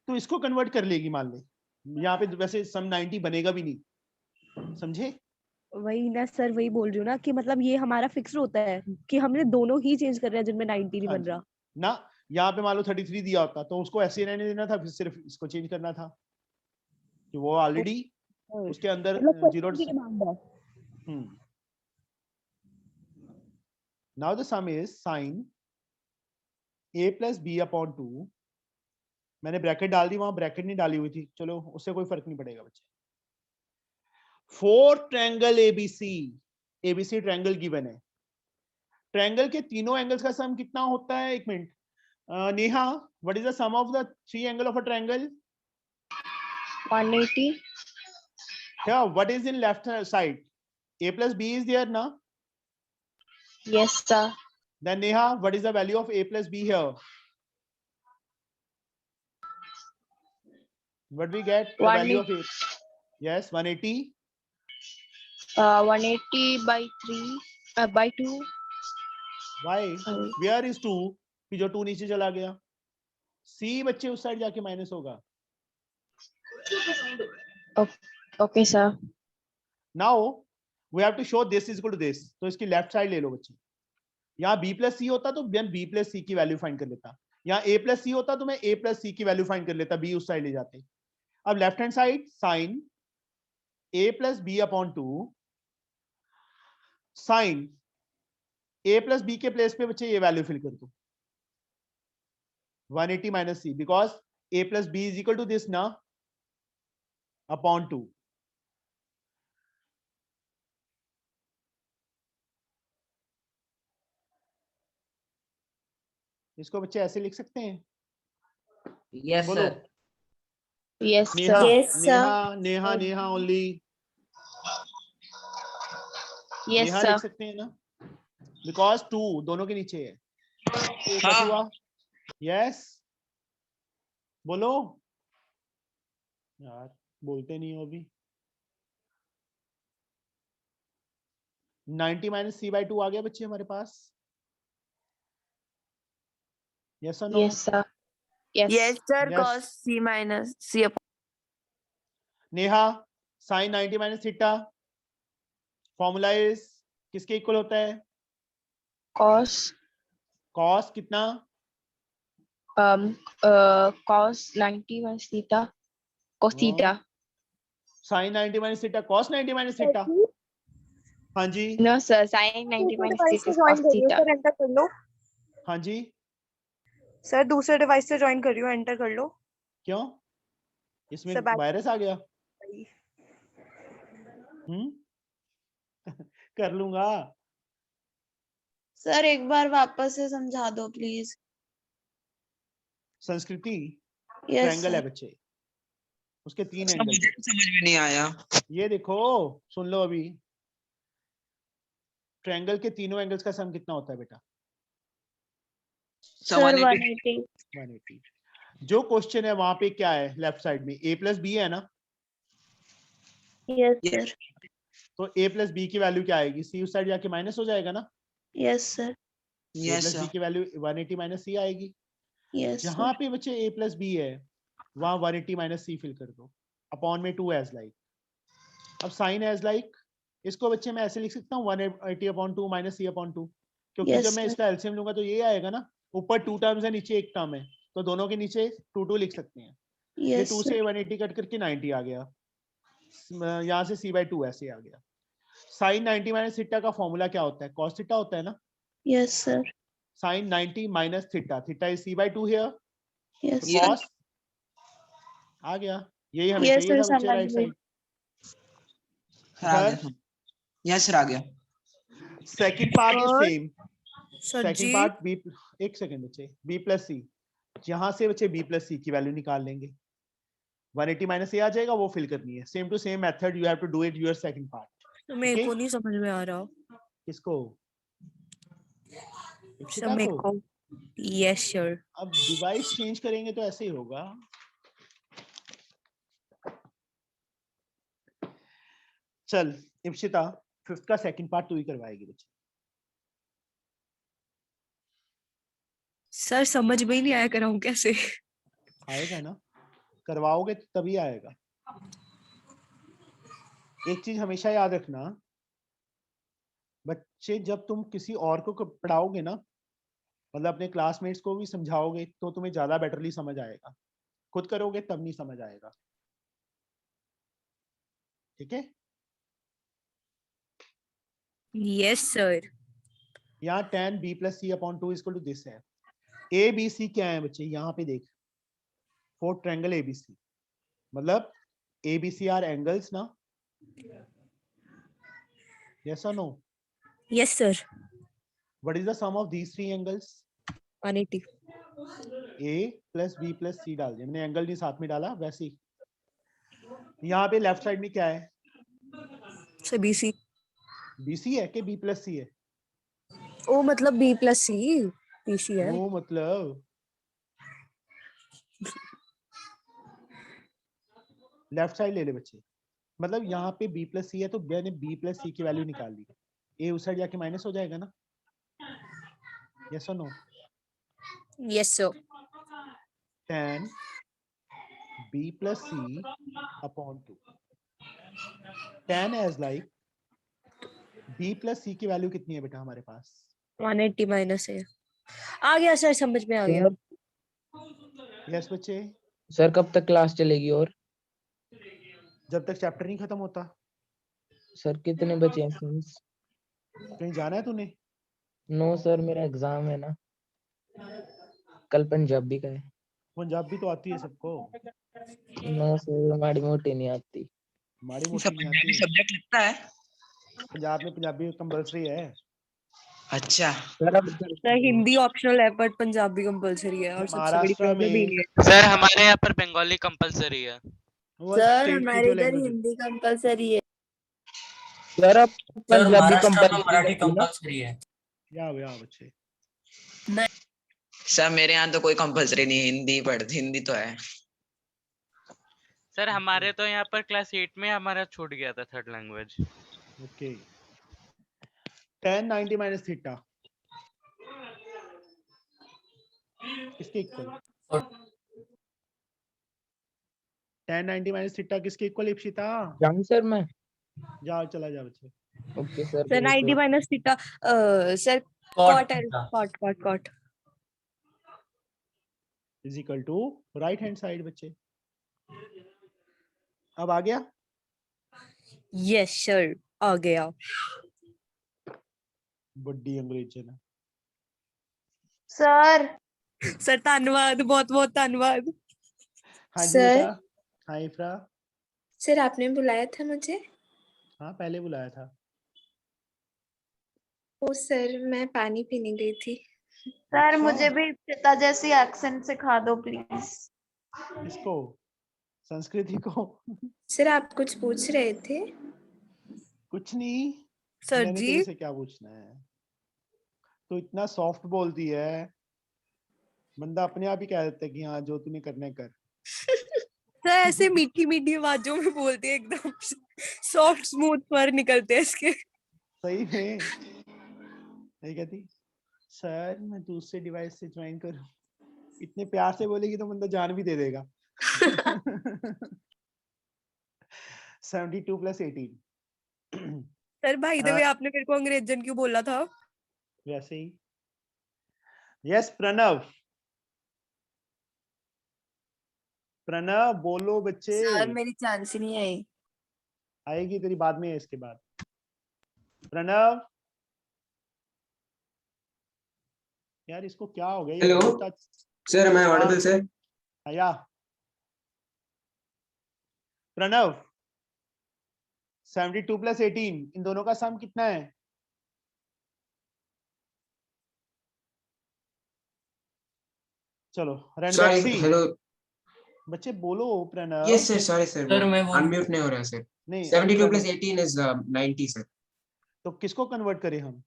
तो इसको कन्वर्ट कर लेगी मान ले। यहाँ पे वैसे सम 90 बनेगा भी नहीं, समझे? वही ना सर, वही बोल रही हूँ ना कि मतलब ये हमारा फिक्स होता है कि हमने दोनों ही चेंज कर रहे हैं जिनमें 90 नहीं हाँ बन जी। रहा। ना यहाँ पे मान लो 33 दिया होता तो उसको ऐसे रहने देना था, फिर सिर्फ इसको चेंज करना था कि वो ऑलरेडी उसके अंदर मतलब 0 क्वेश्चन की डिमांड है। Now the sum is sine a plus B upon 2, मैंने ब्रैकेट डाल दी, वहां ब्रैकेट नहीं डाली हुई थी, चलो उससे कोई फर्क नहीं पड़ेगा बच्चे। 4 ट्रायंगल एबीसी ट्रायंगल गिवन है, ट्रायंगल के तीनों एंगल्स का सम कितना होता है? एक minute, Neha, what is the sum of the 3 angle of a triangle? 180. Yeah, what is in left side? A plus B is there now. Yes, sir. Then Neha, what is the value of A plus B here? What we get? The value of A. Yes, 180. 180 by 3 by 2. Why? Where is 2? कि जो 2 नीचे चला गया। C बच्चे उस side जाके minus होगा। Okay, sir. Now we have to show this is equal to this. तो इसकी लेफ्ट साइड ले लो बच्चे। यहाँ B plus C होता तो मैं B plus C की वैल्यू फाइंड कर लेता। यहाँ A plus C होता तो मैं A plus C की वैल्यू फाइंड कर लेता, B उस साइड ले जाते। अब left hand side sine A plus B upon 2, sine A plus B के प्लेस पे बच्चे ये वैल्यू फिल कर दो, 180 minus C, because A plus B is equal to this ना, अपॉन 2। इसको बच्चे ऐसे लिख सकते हैं? Yes, बोलो। sir. Yes, Neha, sir. Yes, sir. Neha, Neha, Neha only. Yes, Neha sir. लिख सकते हैं ना, बिकॉज 2 दोनों के नीचे है। एक हाँ। हुआ। यस, बोलो यार, बोलते नहीं हो अभी। 90 माइनस C by 2 आ गया बच्चे हमारे पास। यस और no? Yes, sir. Yes. Yes, sir. Yes. Cos C minus C upon. Neha, sine 90 minus theta formula is किसके इक्वल होता है? Cos कॉस कितना? cos 90 minus theta. Cos theta. Sine 90 minus theta cos 90 minus theta. हाँ जी, No, sir. Sin 90 minus device theta से is join cos कर रही हूँ theta. सर, एंटर कर लो। हाँ जी, सर दूसरे डिवाइस से ज्वाइन कर रही हूँ, एंटर कर लो। क्यों? इसमें सर, वायरस आ गया। कर लूंगा। सर एक बार वापस से समझा दो प्लीज। संस्कृति यस ट्रायंगल है सर। बच्चे, उसके 3 सर, एंगल मुझे भी समझ में नहीं आया। ये देखो, सुन लो अभी। ट्रायंगल के तीनों एंगल्स का सम कितना होता है बेटा? सर 180। 180। जो क्वेश्चन है वहां पे क्या है? लेफ्ट साइड में A प्लस बी है ना, यस सर। तो A प्लस बी की वैल्यू क्या आएगी? C उस साइड जाके माइनस हो जाएगा ना। Yes sir. A plus B की वैल्यू 180 माइनस C आएगी। यस जहां पे बच्चे A प्लस बी है वहां 180 माइनस C फिल कर दो, अपॉन में 2 एज लाइक। अब साइन एज लाइक, इसको बच्चे मैं ऐसे लिख सकता हूँ 180 अपॉन 2 माइनस C अपॉन 2, क्योंकि Yes, जब मैं sir. इसका एलसीएम लूंगा तो ये आएगा ना, ऊपर 2 टर्म्स है नीचे 1 टर्म है, तो दोनों के नीचे 2 लिख सकते हैं। ये Yes, 2 sir. से 180 कट करके 90 आ गया, यहाँ से C by 2 ऐसे आ गया। साइन 90 माइनस थीटा का फॉर्मूला क्या होता है? कॉस थीटा होता है ना। Yes, sir. Sine 90 minus theta, theta is C by 2 here, Yes, तो sir. कॉस आ गया। यही हमें Yes, चाहिए sir, था बच्चे, समझ राइट गई। साइड। सर यस सर आ गया। Second part is Sir. Same. Sir second जी। पार्ट बी, एक सेकंड बच्चे, B प्लस C, जहां से बच्चे B प्लस C की वैल्यू निकाल लेंगे, 180 माइनस A आ जाएगा, वो फिल करनी है। Same to same method, you have to do it your second part. तो मेरे को नहीं समझ में आ रहा। किसको? सर इप्सिता मेरे को? को। Yes sir. अब डिवाइस चेंज करेंगे तो ऐसे ही होगा। चल इप्सिता, 5th का सेकंड पार्ट तू ही करवाएगी बच्चे। सर समझ में ही नहीं आया, कराऊं कैसे? आएगा ना, करवाओगे तो तभी आएगा। एक चीज हमेशा याद रखना, बच्चे जब तुम किसी और को पढ़ाओगे ना, मतलब अपने क्लासमेट्स को भी समझाओगे, तो तुम्हें ज्यादा बेटरली समझ आएगा। खुद करोगे तब नहीं समझ आएगा। ठीक है? Yes sir. यहाँ tan b + c / 2 equal to this है। ए बी सी क्या है बच्चे? यहाँ पे देख, 4th ट्रायंगल ABC, मतलब ABC आर एंगल्स ना? यस और no? Yes sir. What is the sum of these 3 angles? 180। A + B + C डाल दिया मैंने, एंगल नहीं साथ में डाला वैसे ही। यहाँ पे लेफ्ट साइड में क्या है? Sir BC। BC है कि B + C है? ओ मतलब B + C, BC है। वो मतलब लेफ्ट साइड ले ले बच्चे, मतलब यहाँ पे B + C है, तो मैंने B + C की वैल्यू निकाल ली। A उस साइड जाके माइनस हो जाएगा ना? यस और no? Yes sir. tan B + C / 2, tan as like B + C की वैल्यू कितनी है बेटा हमारे पास? 180 माइनस है। आ गया सर, समझ में आ गया। यस बच्चे, सर कब तक क्लास चलेगी? और जब तक चैप्टर नहीं खत्म होता। सर कितने बचे हैं सीन्स? कहीं जाना है तूने? नो सर, मेरा एग्जाम है ना, कल पंजाबी का है। पंजाबी तो आती है सबको। नो सर, माड़ी मोटी नहीं आती। माड़ी इसका मोटी नहीं पंजाबी आती। सब्जेक्ट लगता है? पंजाब में पंजाबी कंपलसरी है। अच्छा सर हिंदी ऑप्शनल है, बट पंजाबी कंपलसरी है, और सबसे बड़ी महाराष्ट्र प्रॉब्लम में यही है। सर हमारे यहाँ पर बंगाली कंपलसरी है। वो सर स्टेट की हमारे जो इधर लैंग्वेज है। हिंदी कंपलसरी है। सर अब सर पंजाबी महाराष्ट्र में कंपलसरी मराठी कर दी ना? कंपलसरी है। या बच्चे, सर मेरे यहाँ तो कोई कंपलसरी नहीं है, हिंदी हिंदी तो है। सर हमारे तो यहाँ पर क्लास 8 में हमारा छूट गया था 3rd language. Okay. tan 90 - theta किसके इक्वल? tan 90 - थीटा किसके इक्वल इप्सिता? जाऊं सर मैं? जा, चला जा बच्चे। Okay sir. Sir 90 minus theta sir Cot cot है, theta. Cot is equal to right hand side बच्चे। अब आ गया? यस सर आ गया। बड्डी अंग्रेजन। सर धन्यवाद, बहुत बहुत धन्यवाद। हाँ जी सर? बेटा। हाँ इफ्रा। सर आपने बुलाया था मुझे? हाँ पहले बुलाया था। ओ सर मैं पानी पीने गई थी। सर अच्छा। मुझे भी पिता जैसी एक्सेंट सिखा दो प्लीज। इसको संस्कृति को। सर आप कुछ पूछ रहे थे? कुछ नहीं, सर मैंने जी तेरे से क्या पूछना है? तो इतना सॉफ्ट बोलती है, बंदा अपने आप ही कह देता है कि हाँ जो तूने करना है कर। सर ऐसे मीठी मीठी आवाजों में बोलते हैं, एकदम सॉफ्ट स्मूथ स्वर निकलते हैं इसके। सही में नहीं कहती सर मैं दूसरे डिवाइस से ज्वाइन करूं। इतने प्यार से बोलेगी तो बंदा जान भी दे देगा। 72 + 18। सर भाई द वे आपने मेरे को अंग्रेजन क्यों बोला था? वैसे ही। यस प्रणव। प्रणव बोलो बच्चे। सर मेरी चांस ही नहीं आई। आएगी तेरी बाद में है, इसके बाद। प्रणव यार इसको क्या हो गया? हेलो सर, मैं ऑडिबल सर? आया प्रणव। 72 + 18 इन दोनों का सम कितना है? चलो सॉरी, हेलो बच्चे बोलो Pranav. Yes sir, sorry sir, sir मैं वो अनम्यूट नहीं हो रहा सर। नहीं 72 + 18 इज 90 सर। तो किसको कन्वर्ट करें हम?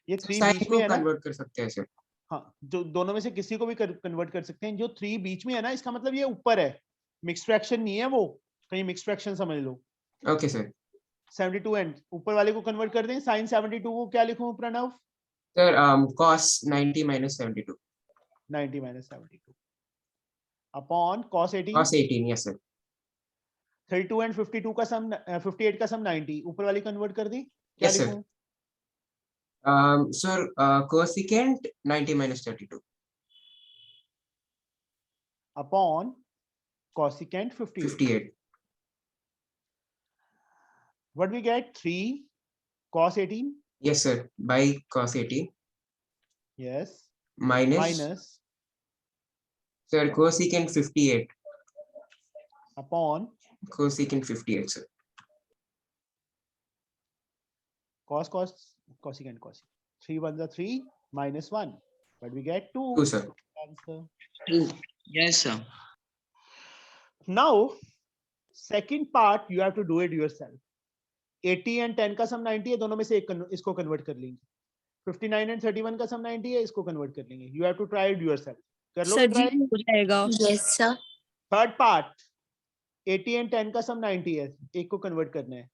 ये 3 साइन बीच में को है ना? कन्वर्ट कर सकते हैं सर। हाँ जो दोनों में से किसी को भी कन्वर्ट कर सकते हैं। जो 3 बीच में है ना, इसका मतलब ये ऊपर है, मिक्स्ड फ्रैक्शन नहीं है वो। कहीं मिक्स फ्रैक्शन समझ लो। Okay, sir. 72 एंड ऊपर वाले को कन्वर्ट कर दें, साइन 72 को क्या लिखूं Pranav? Sir, cos 90 minus 72. 90 minus 72 upon cos 18। Cos 18, yes, sir. 32 and 52 का सम 58 का सम 90, ऊपर वाली कन्वर्ट कर दी, क्या Yes, sir. लिखूं? Sir, cosecant 90 minus 32. Upon cosecant 58। 58. What we get? 3 cos 18, Yes, sir. By cos 18 yes, minus, minus sir, cosecant 58. upon Cosecant 58, sir. cosecant 3 1 the 3 minus 1, but we get 2. 2, sir. Answer. 2. Yes, sir. Now second part you have to do it yourself. 80 and 10 का sum 90 है, दोनों में से एक इसको convert कर लेंगे। 59 and 31 का सम 90 है, इसको कन्वर्ट कर लेंगे। You have to try it yourself. कर लो ट्राई, हो जाएगा। Yes, sir. Third part 80 and 10 का सम 90 है, एक को कन्वर्ट करना है,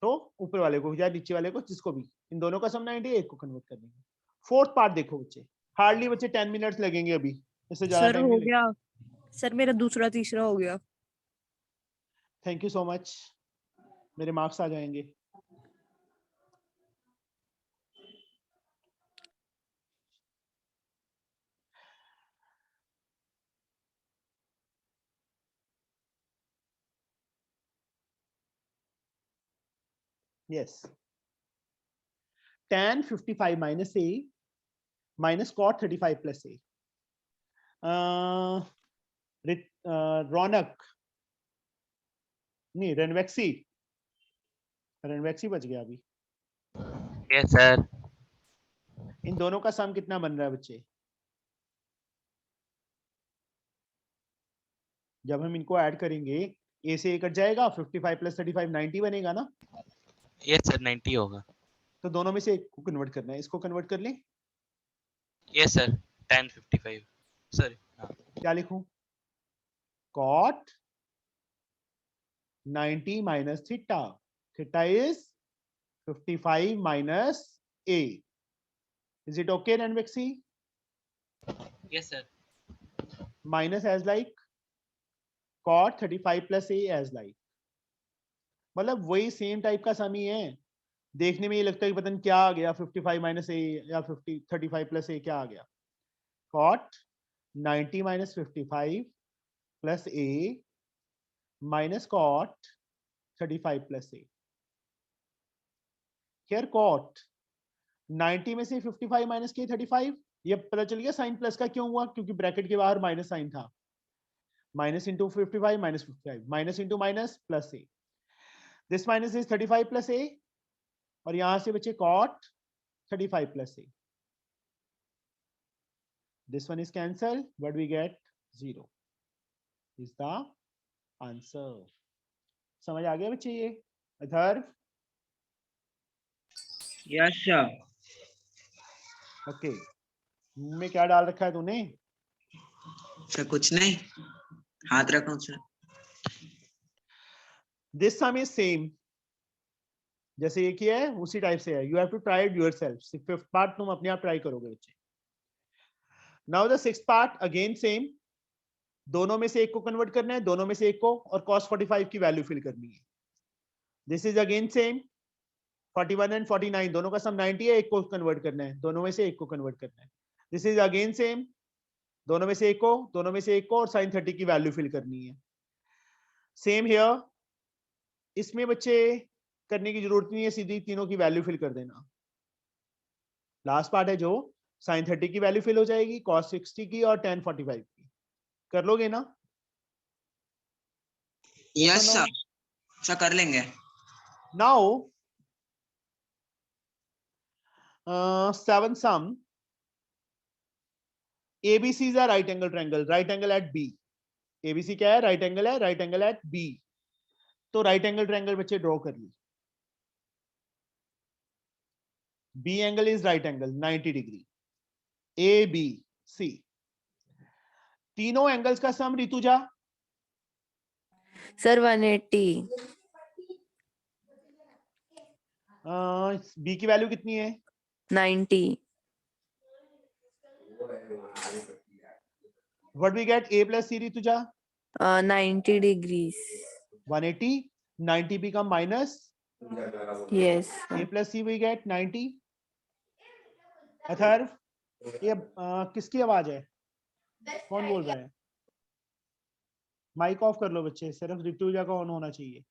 तो ऊपर वाले को या नीचे वाले को, जिसको भी, इन दोनों का सम 90 है, एक को कन्वर्ट कर देंगे। फोर्थ पार्ट देखो बच्चे, हार्डली बच्चे 10 मिनट्स लगेंगे अभी, इससे ज्यादा सर टाइम हो नहीं गया सर, मेरा दूसरा तीसरा हो गया। थैंक यू सो मच, मेरे मार्क्स आ जाएंगे। Yes, tan 55 minus a minus cot 35 plus a. रौनक नहीं, रेनवेक्सी बच गया अभी। Yes sir. इन दोनों का सम कितना बन रहा है बच्चे? जब हम इनको ऐड करेंगे, ए से ए कट जाएगा, 55 प्लस 35 90 बनेगा ना? यस सर, 90 होगा। तो दोनों में से एक को कन्वर्ट करना है, इसको कन्वर्ट कर लें। यस सर, tan 55 सॉरी, क्या लिखूं? cot 90 minus theta. Theta is 55 minus a. Is it okay, Ranvexi? Yes sir. Minus as like cot 35 plus a as like, मतलब वही सेम टाइप का सम ही है। देखने में ये लगता है कि पता नहीं क्या आ गया, 55 माइनस ए या 35 प्लस ए क्या आ गया। cot 90 minus 55 plus A minus cot 35 plus A. Here cot 90 में से 55 माइनस के 35, ये पता चल गया साइन प्लस का क्यों हुआ, क्योंकि ब्रैकेट के बाहर माइनस साइन था। Minus into 55 minus 55, minus into minus plus A, this minus is 35 plus A, और यहां से बचे cot 35 plus A. This one is cancelled, but we get 0 is the answer. समझ आ गया बच्चे ये? अथर्व? Yes sir. ओके, मुंह में क्या डाल रखा है तूने? सर कुछ नहीं, हाथ रखो sir. This sum is same, जैसे ये किया है उसी टाइप से है। You have to try it yourself. Fifth part तुम अपने आप ट्राई करोगे बच्चे। Now the sixth part again same, दोनों में से एक को कन्वर्ट करना है, दोनों में से एक को, और cos 45 की वैल्यू फिल करनी है। This is again same, 41 and 49 दोनों का सम 90 है, एक को कन्वर्ट करना है, दोनों में से एक को कन्वर्ट करना है। This is again same, दोनों में से एक को, दोनों में से एक को, और sin 30 की वैल्यू फिल करनी है। Same here, इसमें बच्चे करने की जरूरत नहीं है, सीधी तीनों की वैल्यू फिल कर देना। लास्ट पार्ट है जो sin 30 की वैल्यू फिल हो जाएगी, cos 60 की और tan 45 की। कर लोगे ना? यस सर, सर कर लेंगे। Now seventh sum, ABCs are right angle triangle, right angle at B. ABC क्या है? राइट एंगल है, राइट एंगल एट B. तो राइट एंगल ट्रायंगल बच्चे ड्रॉ कर ली। B angle is right angle 90 degree, ABC। तीनों एंगल्स का sum Rutuja sir 180. B की वैल्यू कितनी है? 90. What we get? A plus C Rutuja? 90 degrees. 180. 90 become minus Yes. a plus c, we get 90. Atharva, ये किसकी आवाज है? कौन बोल रहा है? माइक ऑफ कर लो बच्चे, सिर्फ ऋतुजा का ऑन होना चाहिए।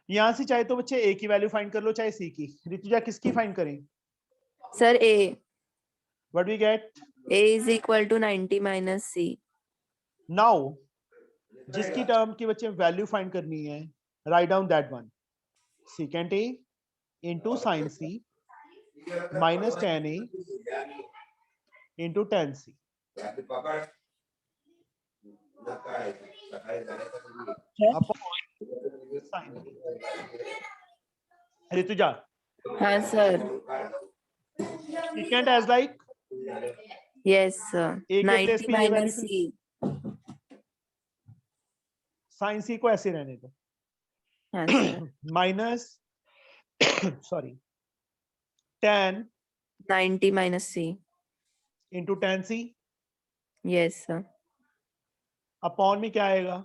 यहां से चाहे तो बच्चे ए की वैल्यू फाइंड कर लो, चाहे सी की। ऋतुजा किसकी फाइंड करें? Sir A. What we get? A is equal to 90 minus C. Now जिसकी टर्म की बच्चे वैल्यू फाइंड करनी है, right down that one. Second A into sine C minus tan A into tan C। Rutuja, हाँ sir. Second as like Yes sir. A के place 90 पे ये value minus C. Sine C को ऐसे रहने दो, हाँ sir. Minus sorry tan 90 minus C. Into tan C Yes sir. Upon में क्या आएगा?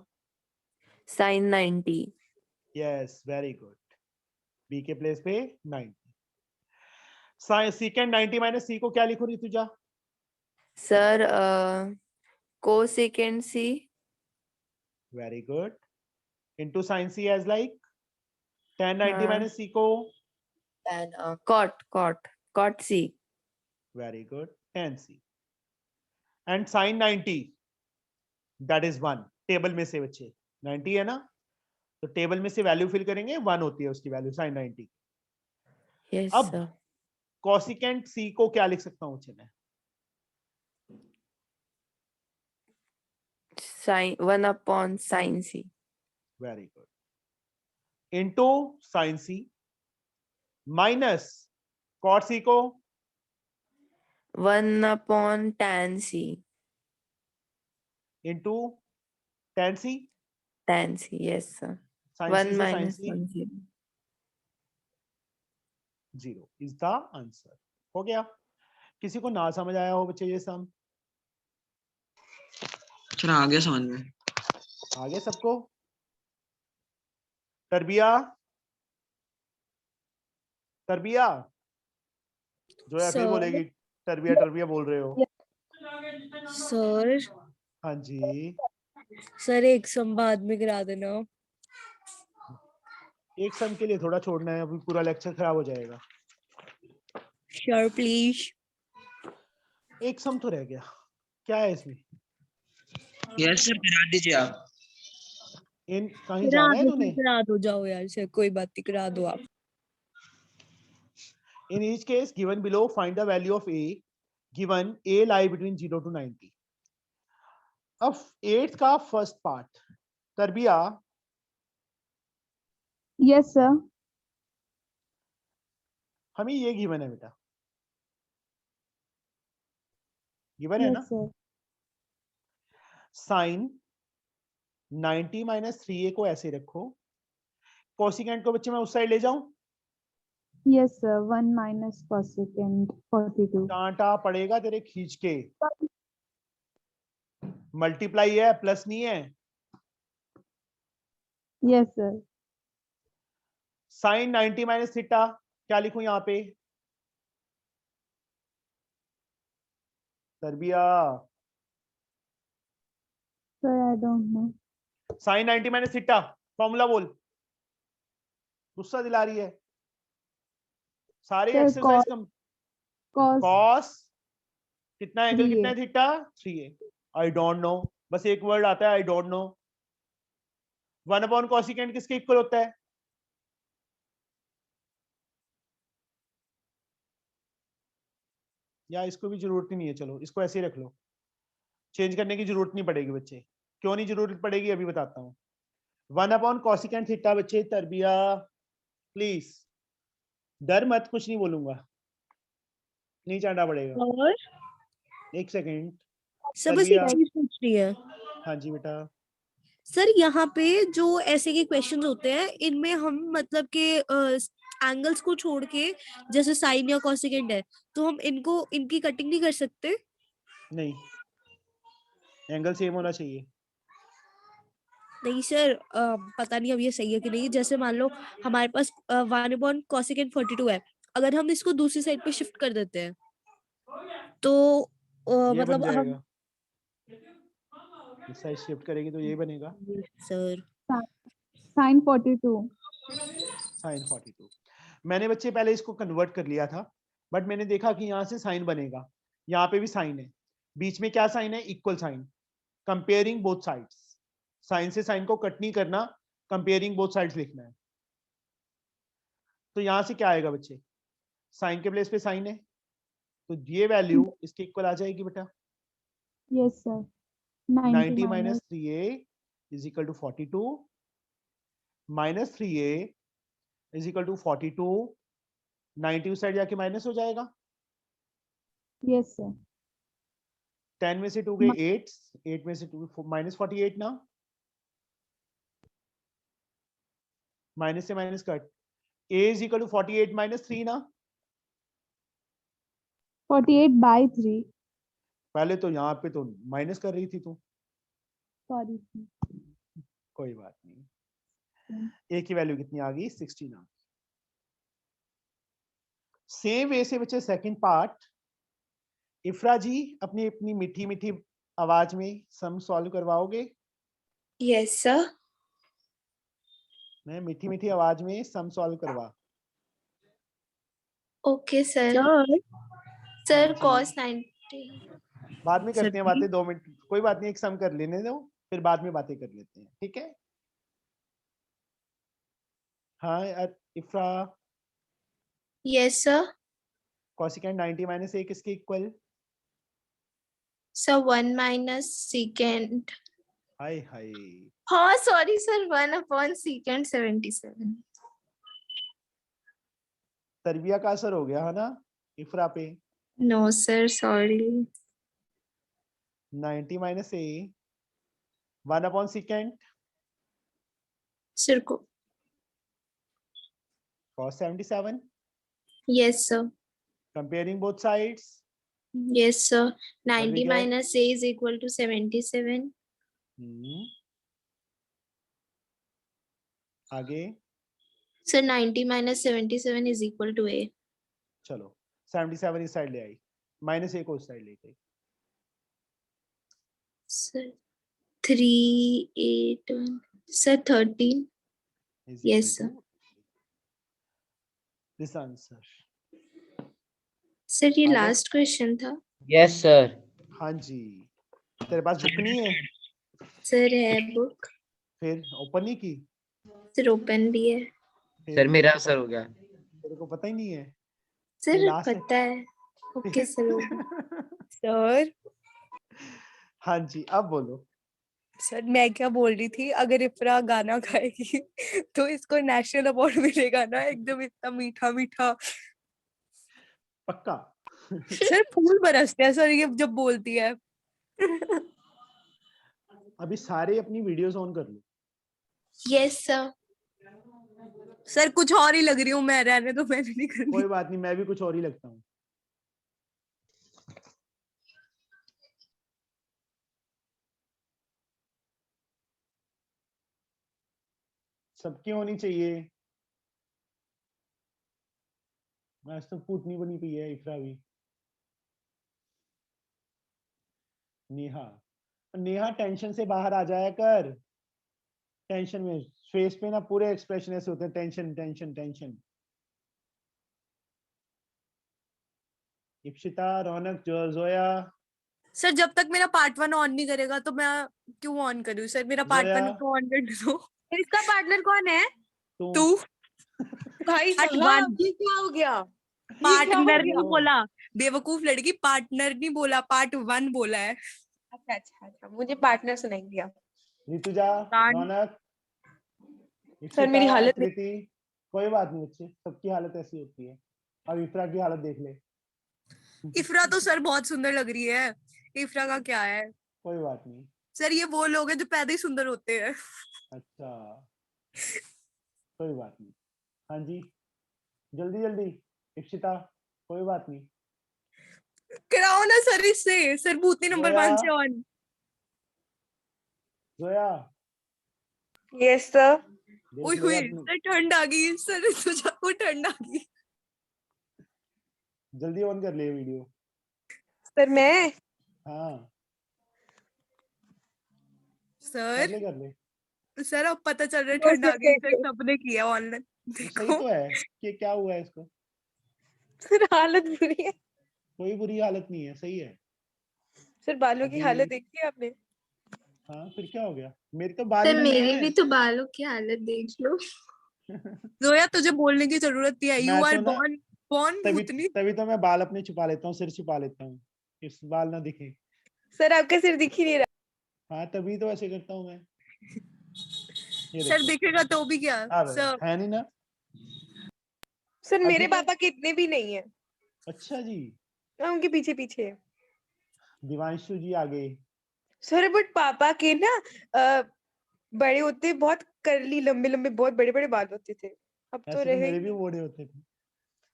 Sin 90. Yes, very good. B के प्लेस पे 90। साइन सेकेंड 90 माइनस सी को क्या लिखो Rutuja? Sir cosecant C. Very good. Into sine C as like tan 90 हाँ. Minus C को And cot C. Very good, tan C and sin 90 that is 1। Table में से बच्चे 90 है ना, तो टेबल में से वैल्यू फिल करेंगे, 1 होती है उसकी वैल्यू sin 90। Yes अब sir. कोसिकेंट सी को क्या लिख सकता हूं बच्चे मैं? Sin 1 upon sin C. Very good. Into sine C minus cot C को 1 upon tan C. Into tan C, Tan C. Yes sir. Sine 1 C से sine minus C 1 0. 0 is the answer. हो गया? किसी को ना समझ आया हो बच्चे ये सम? चलो आ गया समझ में। आगे सबको? तरबिया, तरबिया जो है फिर Sir. बोलेगी तरबिया तरबिया बोल रहे हो। सर हाँ जी, सर एक संवाद में करा देना। एक सम के लिए थोड़ा छोड़ना है, अभी पूरा लेक्चर खराब हो जाएगा। Sure please. एक सम तो रह गया, क्या है इसमें? यस सर, करा दीजिए आप। इन कहीं जाना है तूने? करा दो, जाओ यार सर, कोई बात नहीं, करा दो आप। In each case given below, find the value of a given a lie between 0 to 90. अब 8th का फर्स्ट पार्ट, तरबिया Yes, sir. हमें ये गिवन है बेटा, गिवन है ना? Yes, sir. Sine 90 minus 3a को ऐसे रखो, कोसिकेंट को बच्चे मैं उस साइड ले जाऊं? Yes, sir. 1 minus cosecant 42. कांटा पड़ेगा तेरे खींच के, मल्टीप्लाई है प्लस नहीं है। Yes, sir. Sine 90 minus theta क्या लिखूं यहाँ पे? Tarbiya Sir, I don't know. Sine 90 minus theta formula बोल, गुस्सा दिला रही है। सारे Sir, एक्सरसाइज कम। cos कॉस कितना एंगल 3a. कितना है theta? 3a। I don't know, बस एक वर्ड आता है I don't know. 1 upon cosecant किसके इक्वल होता है? या इसको भी जरूरत ही नहीं है, चलो इसको ऐसे ही रख लो, चेंज करने की जरूरत नहीं पड़ेगी बच्चे। क्यों नहीं जरूरत पड़ेगी अभी बताता हूँ। 1 अपॉन कोसिकेंट थीटा बच्चे, तरबिया प्लीज डर मत, कुछ नहीं बोलूंगा, नहीं चाहना पड़ेगा। और एक सेकेंड सब बस एक चीज पूछ रही है। हाँ जी बेटा। सर यहाँ पे जो ऐसे के क्वेश्चंस होते हैं इनमें हम मतलब के एंगल्स को छोड़ के जैसे साइन या कोसेकेंड है तो हम इनकी कटिंग नहीं कर सकते? नहीं, एंगल सेम होना चाहिए। नहीं सर, पता नहीं अब ये सही है कि नहीं। जैसे मान लो हमारे पास 1/cosecant 42 है, अगर हम इसको दूसरी साइड पे शिफ्ट कर देते हैं तो ये बन मतलब हम जाएगा, इस साइड शिफ्ट करेगी तो ये बनेगा सर Sin 42. साइन 42। मैंने बच्चे पहले इसको कन्वर्ट कर लिया था, बट मैंने देखा कि यहाँ से साइन बनेगा, यहाँ पे भी साइन है, बीच में क्या साइन है? Equal sine, comparing both sides. Sine से साइन को कट नहीं करना, कंपेयरिंग बोथ साइड्स लिखना है। तो यहाँ से क्या आएगा बच्चे? साइन के प्लेस पे साइन है, तो ये वैल्यू इसके इक्वल आ जाएगी बेटा। Yes, sir. 90 minus minus 3a is equal to 42 minus 3a is equal to 42। 90 उस साइड जाके माइनस हो जाएगा। Yes, sir. 10 में से 2 गए 8, 8 में से 2 माइनस 48 ना, माइनस से minus cut, a is equal to 48 minus 3 ना। 48/3. पहले तो यहाँ पे तो माइनस कर रही थी तू, Sorry. कोई बात नहीं। a की वैल्यू कितनी आ गई? 16 आ गई। सेम वे से बच्चे सेकंड पार्ट, इफ्रा जी अपनी अपनी मीठी मीठी आवाज में सम सॉल्व करवाओगे? Yes sir. मैं मीठी मीठी आवाज में सम सॉल्व करवा। Okay sir. सर cos 90 बाद में करते हैं बातें, 2 मिनट, कोई बात नहीं, एक सम कर लेने दो, फिर बाद में बातें कर लेते हैं, ठीक है? हाँ इफ्रा। Yes sir. कोसेकेंट 90 माइनस a किसके इक्वल? Sir 1 minus secant। हाय हाय, हाँ सॉरी सर, 1/secant 77। तरबिया का असर हो गया है ना इफ्रा पे। No sir sorry. 90 माइनस a 1/secant सर को cos 77। Yes sir. Comparing both sides, Yes, sir. we 90 get? minus a is equal to 77. आगे So 90 minus 77 is equal to a. चलो 77 इस साइड ले आई, माइनस a को उस साइड ले गई। Sir 3, 8, 1. Sir 13. is Yes, equal sir. to this answer। Sir ये आगे? लास्ट क्वेश्चन था। Yes sir. हाँ जी, तेरे पास बुक नहीं है? सर है बुक। फिर ओपन नहीं की? सर ओपन भी है। सर मेरा आंसर हो गया। तेरे को पता ही नहीं है? सर लास्ट है। पता है। Okay sir. सर हाँ जी, अब बोलो। सर मैं क्या बोल रही थी, अगर इफ्रा गाना गाएगी तो इसको नेशनल अवार्ड मिलेगा ना, एकदम इतना मीठा मीठा। पक्का? सर फूल बरसते हैं सर ये जब बोलती है। अभी सारे अपनी वीडियोस ऑन कर लो। Yes sir. सर कुछ और ही लग रही हूँ मैं, रहने दो, मैंने नहीं करनी। कोई बात नहीं, मैं भी कुछ और ही लगता हूँ। सबकी होनी चाहिए। आज तो पूतनी बनी पई है इफ्रा भी। नेहा, नेहा टेंशन से बाहर आ जाया कर। टेंशन में फेस पे ना पूरे एक्सप्रेशन ऐसे होते हैं, टेंशन टेंशन टेंशन। इप्सिता, रौनक, जोया। सर जब तक मेरा पार्ट 1 ऑन नहीं करेगा तो मैं क्यों ऑन करूँ? सर मेरा पार्ट 1 तो ऑन कर दो। इसका पार्टनर कौन है? तू भाई पार्ट साहब 1 ये क्या हो गया? पार्टनर नहीं बोला, बेवकूफ लड़की, पार्टनर नहीं बोला, पार्ट 1 बोला है। अच्छा अच्छा अच्छा, मुझे पार्टनर सुनाई दिया। ऋतुजा, रौनक, सर मेरी हालत कृति, कोई बात नहीं बच्चे, सबकी हालत ऐसी होती है। अब इफ्रा की हालत देख ले। इफ्रा तो सर बहुत सुंदर लग रही है, इफ्रा का क्या है? कोई बात नहीं, सर ये वो लोग हैं जो पैदा ही सुंदर होते हैं। अच्छा, कोई बात नहीं। हाँ जी, जल्दी जल्दी। इप्सिता, कोई बात नहीं। कराओ ना सर इससे, सर भूतनी नंबर जोया। 1 से ऑन। Zoya, yes sir. देख ओए ले हुए अपनी, सर, ठंड आ गई सर, को ठंड आ गई। जल्दी ऑन कर ले वीडियो। सर मैं हाँ, सर कर ले। सर अब पता चल रहा है दो ठंड आ गई, सर सेकंड। सबने किया ऑनलाइन। तो सही देखो तो है कि क्या हुआ है इसको? सर हालत बुरी है। कोई बुरी हालत नहीं है, सही है। सर बालों की अभी हालत देखी है आपने? हाँ, फिर क्या हो गया? मेरे तो बाल सर ही नहीं मेरी भी है। तो बालों की हालत देख लो। जोया तुझे बोलने की जरूरत नहीं है, यू मैं आर तो ना बॉर्न बॉर्न तभी भूतनी। तभी तो मैं बाल अपने छुपा लेता हूँ, सिर छुपा लेता हूँ, इस बाल ना दिखे। सर आपका सिर दिख ही नहीं रहा। हाँ, तभी तो ऐसे करता हूँ मैं। ये सर देखो, दिखेगा तो भी क्या सर। है नहीं ना? सर अभी मेरे तो पापा के इतने भी नहीं है, अच्छा जी, मैं उनके पीछे पीछे है। दिवांशु जी आ गए। सर बट पापा के ना बड़े होते, बहुत करली, लंबे लंबे, बहुत बड़े बड़े बाल होते थे। अब तो ऐसे तो रहे मेरे ही भी नहीं। मोड़े होते थे।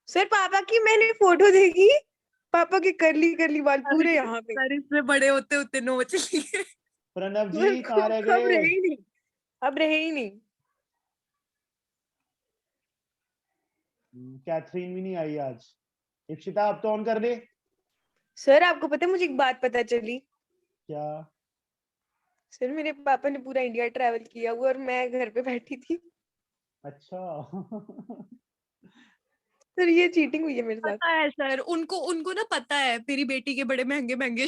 सर पापा की मैंने फोटो देखी, पापा के करली करली बाल पूरे यहाँ पे। सर इसमें बड़े होते होते नोच लिए। प्रणव सर जी कहाँ रह अब गए? रहे ही नहीं, अब रहे ही नहीं। कैथरीन भी नहीं आई आज। इप्सिता, अब तो ऑन कर दे। सर आपको पता है मुझे एक बात पता चली? क्या? सर मेरे पापा ने पूरा इंडिया ट्रैवल किया हुआ और मैं घर पे बैठी थी। अच्छा। सर ये चीटिंग हुई है मेरे साथ। पता है सर, उनको उनको ना पता है तेरी बेटी के बड़े महंगे महंगे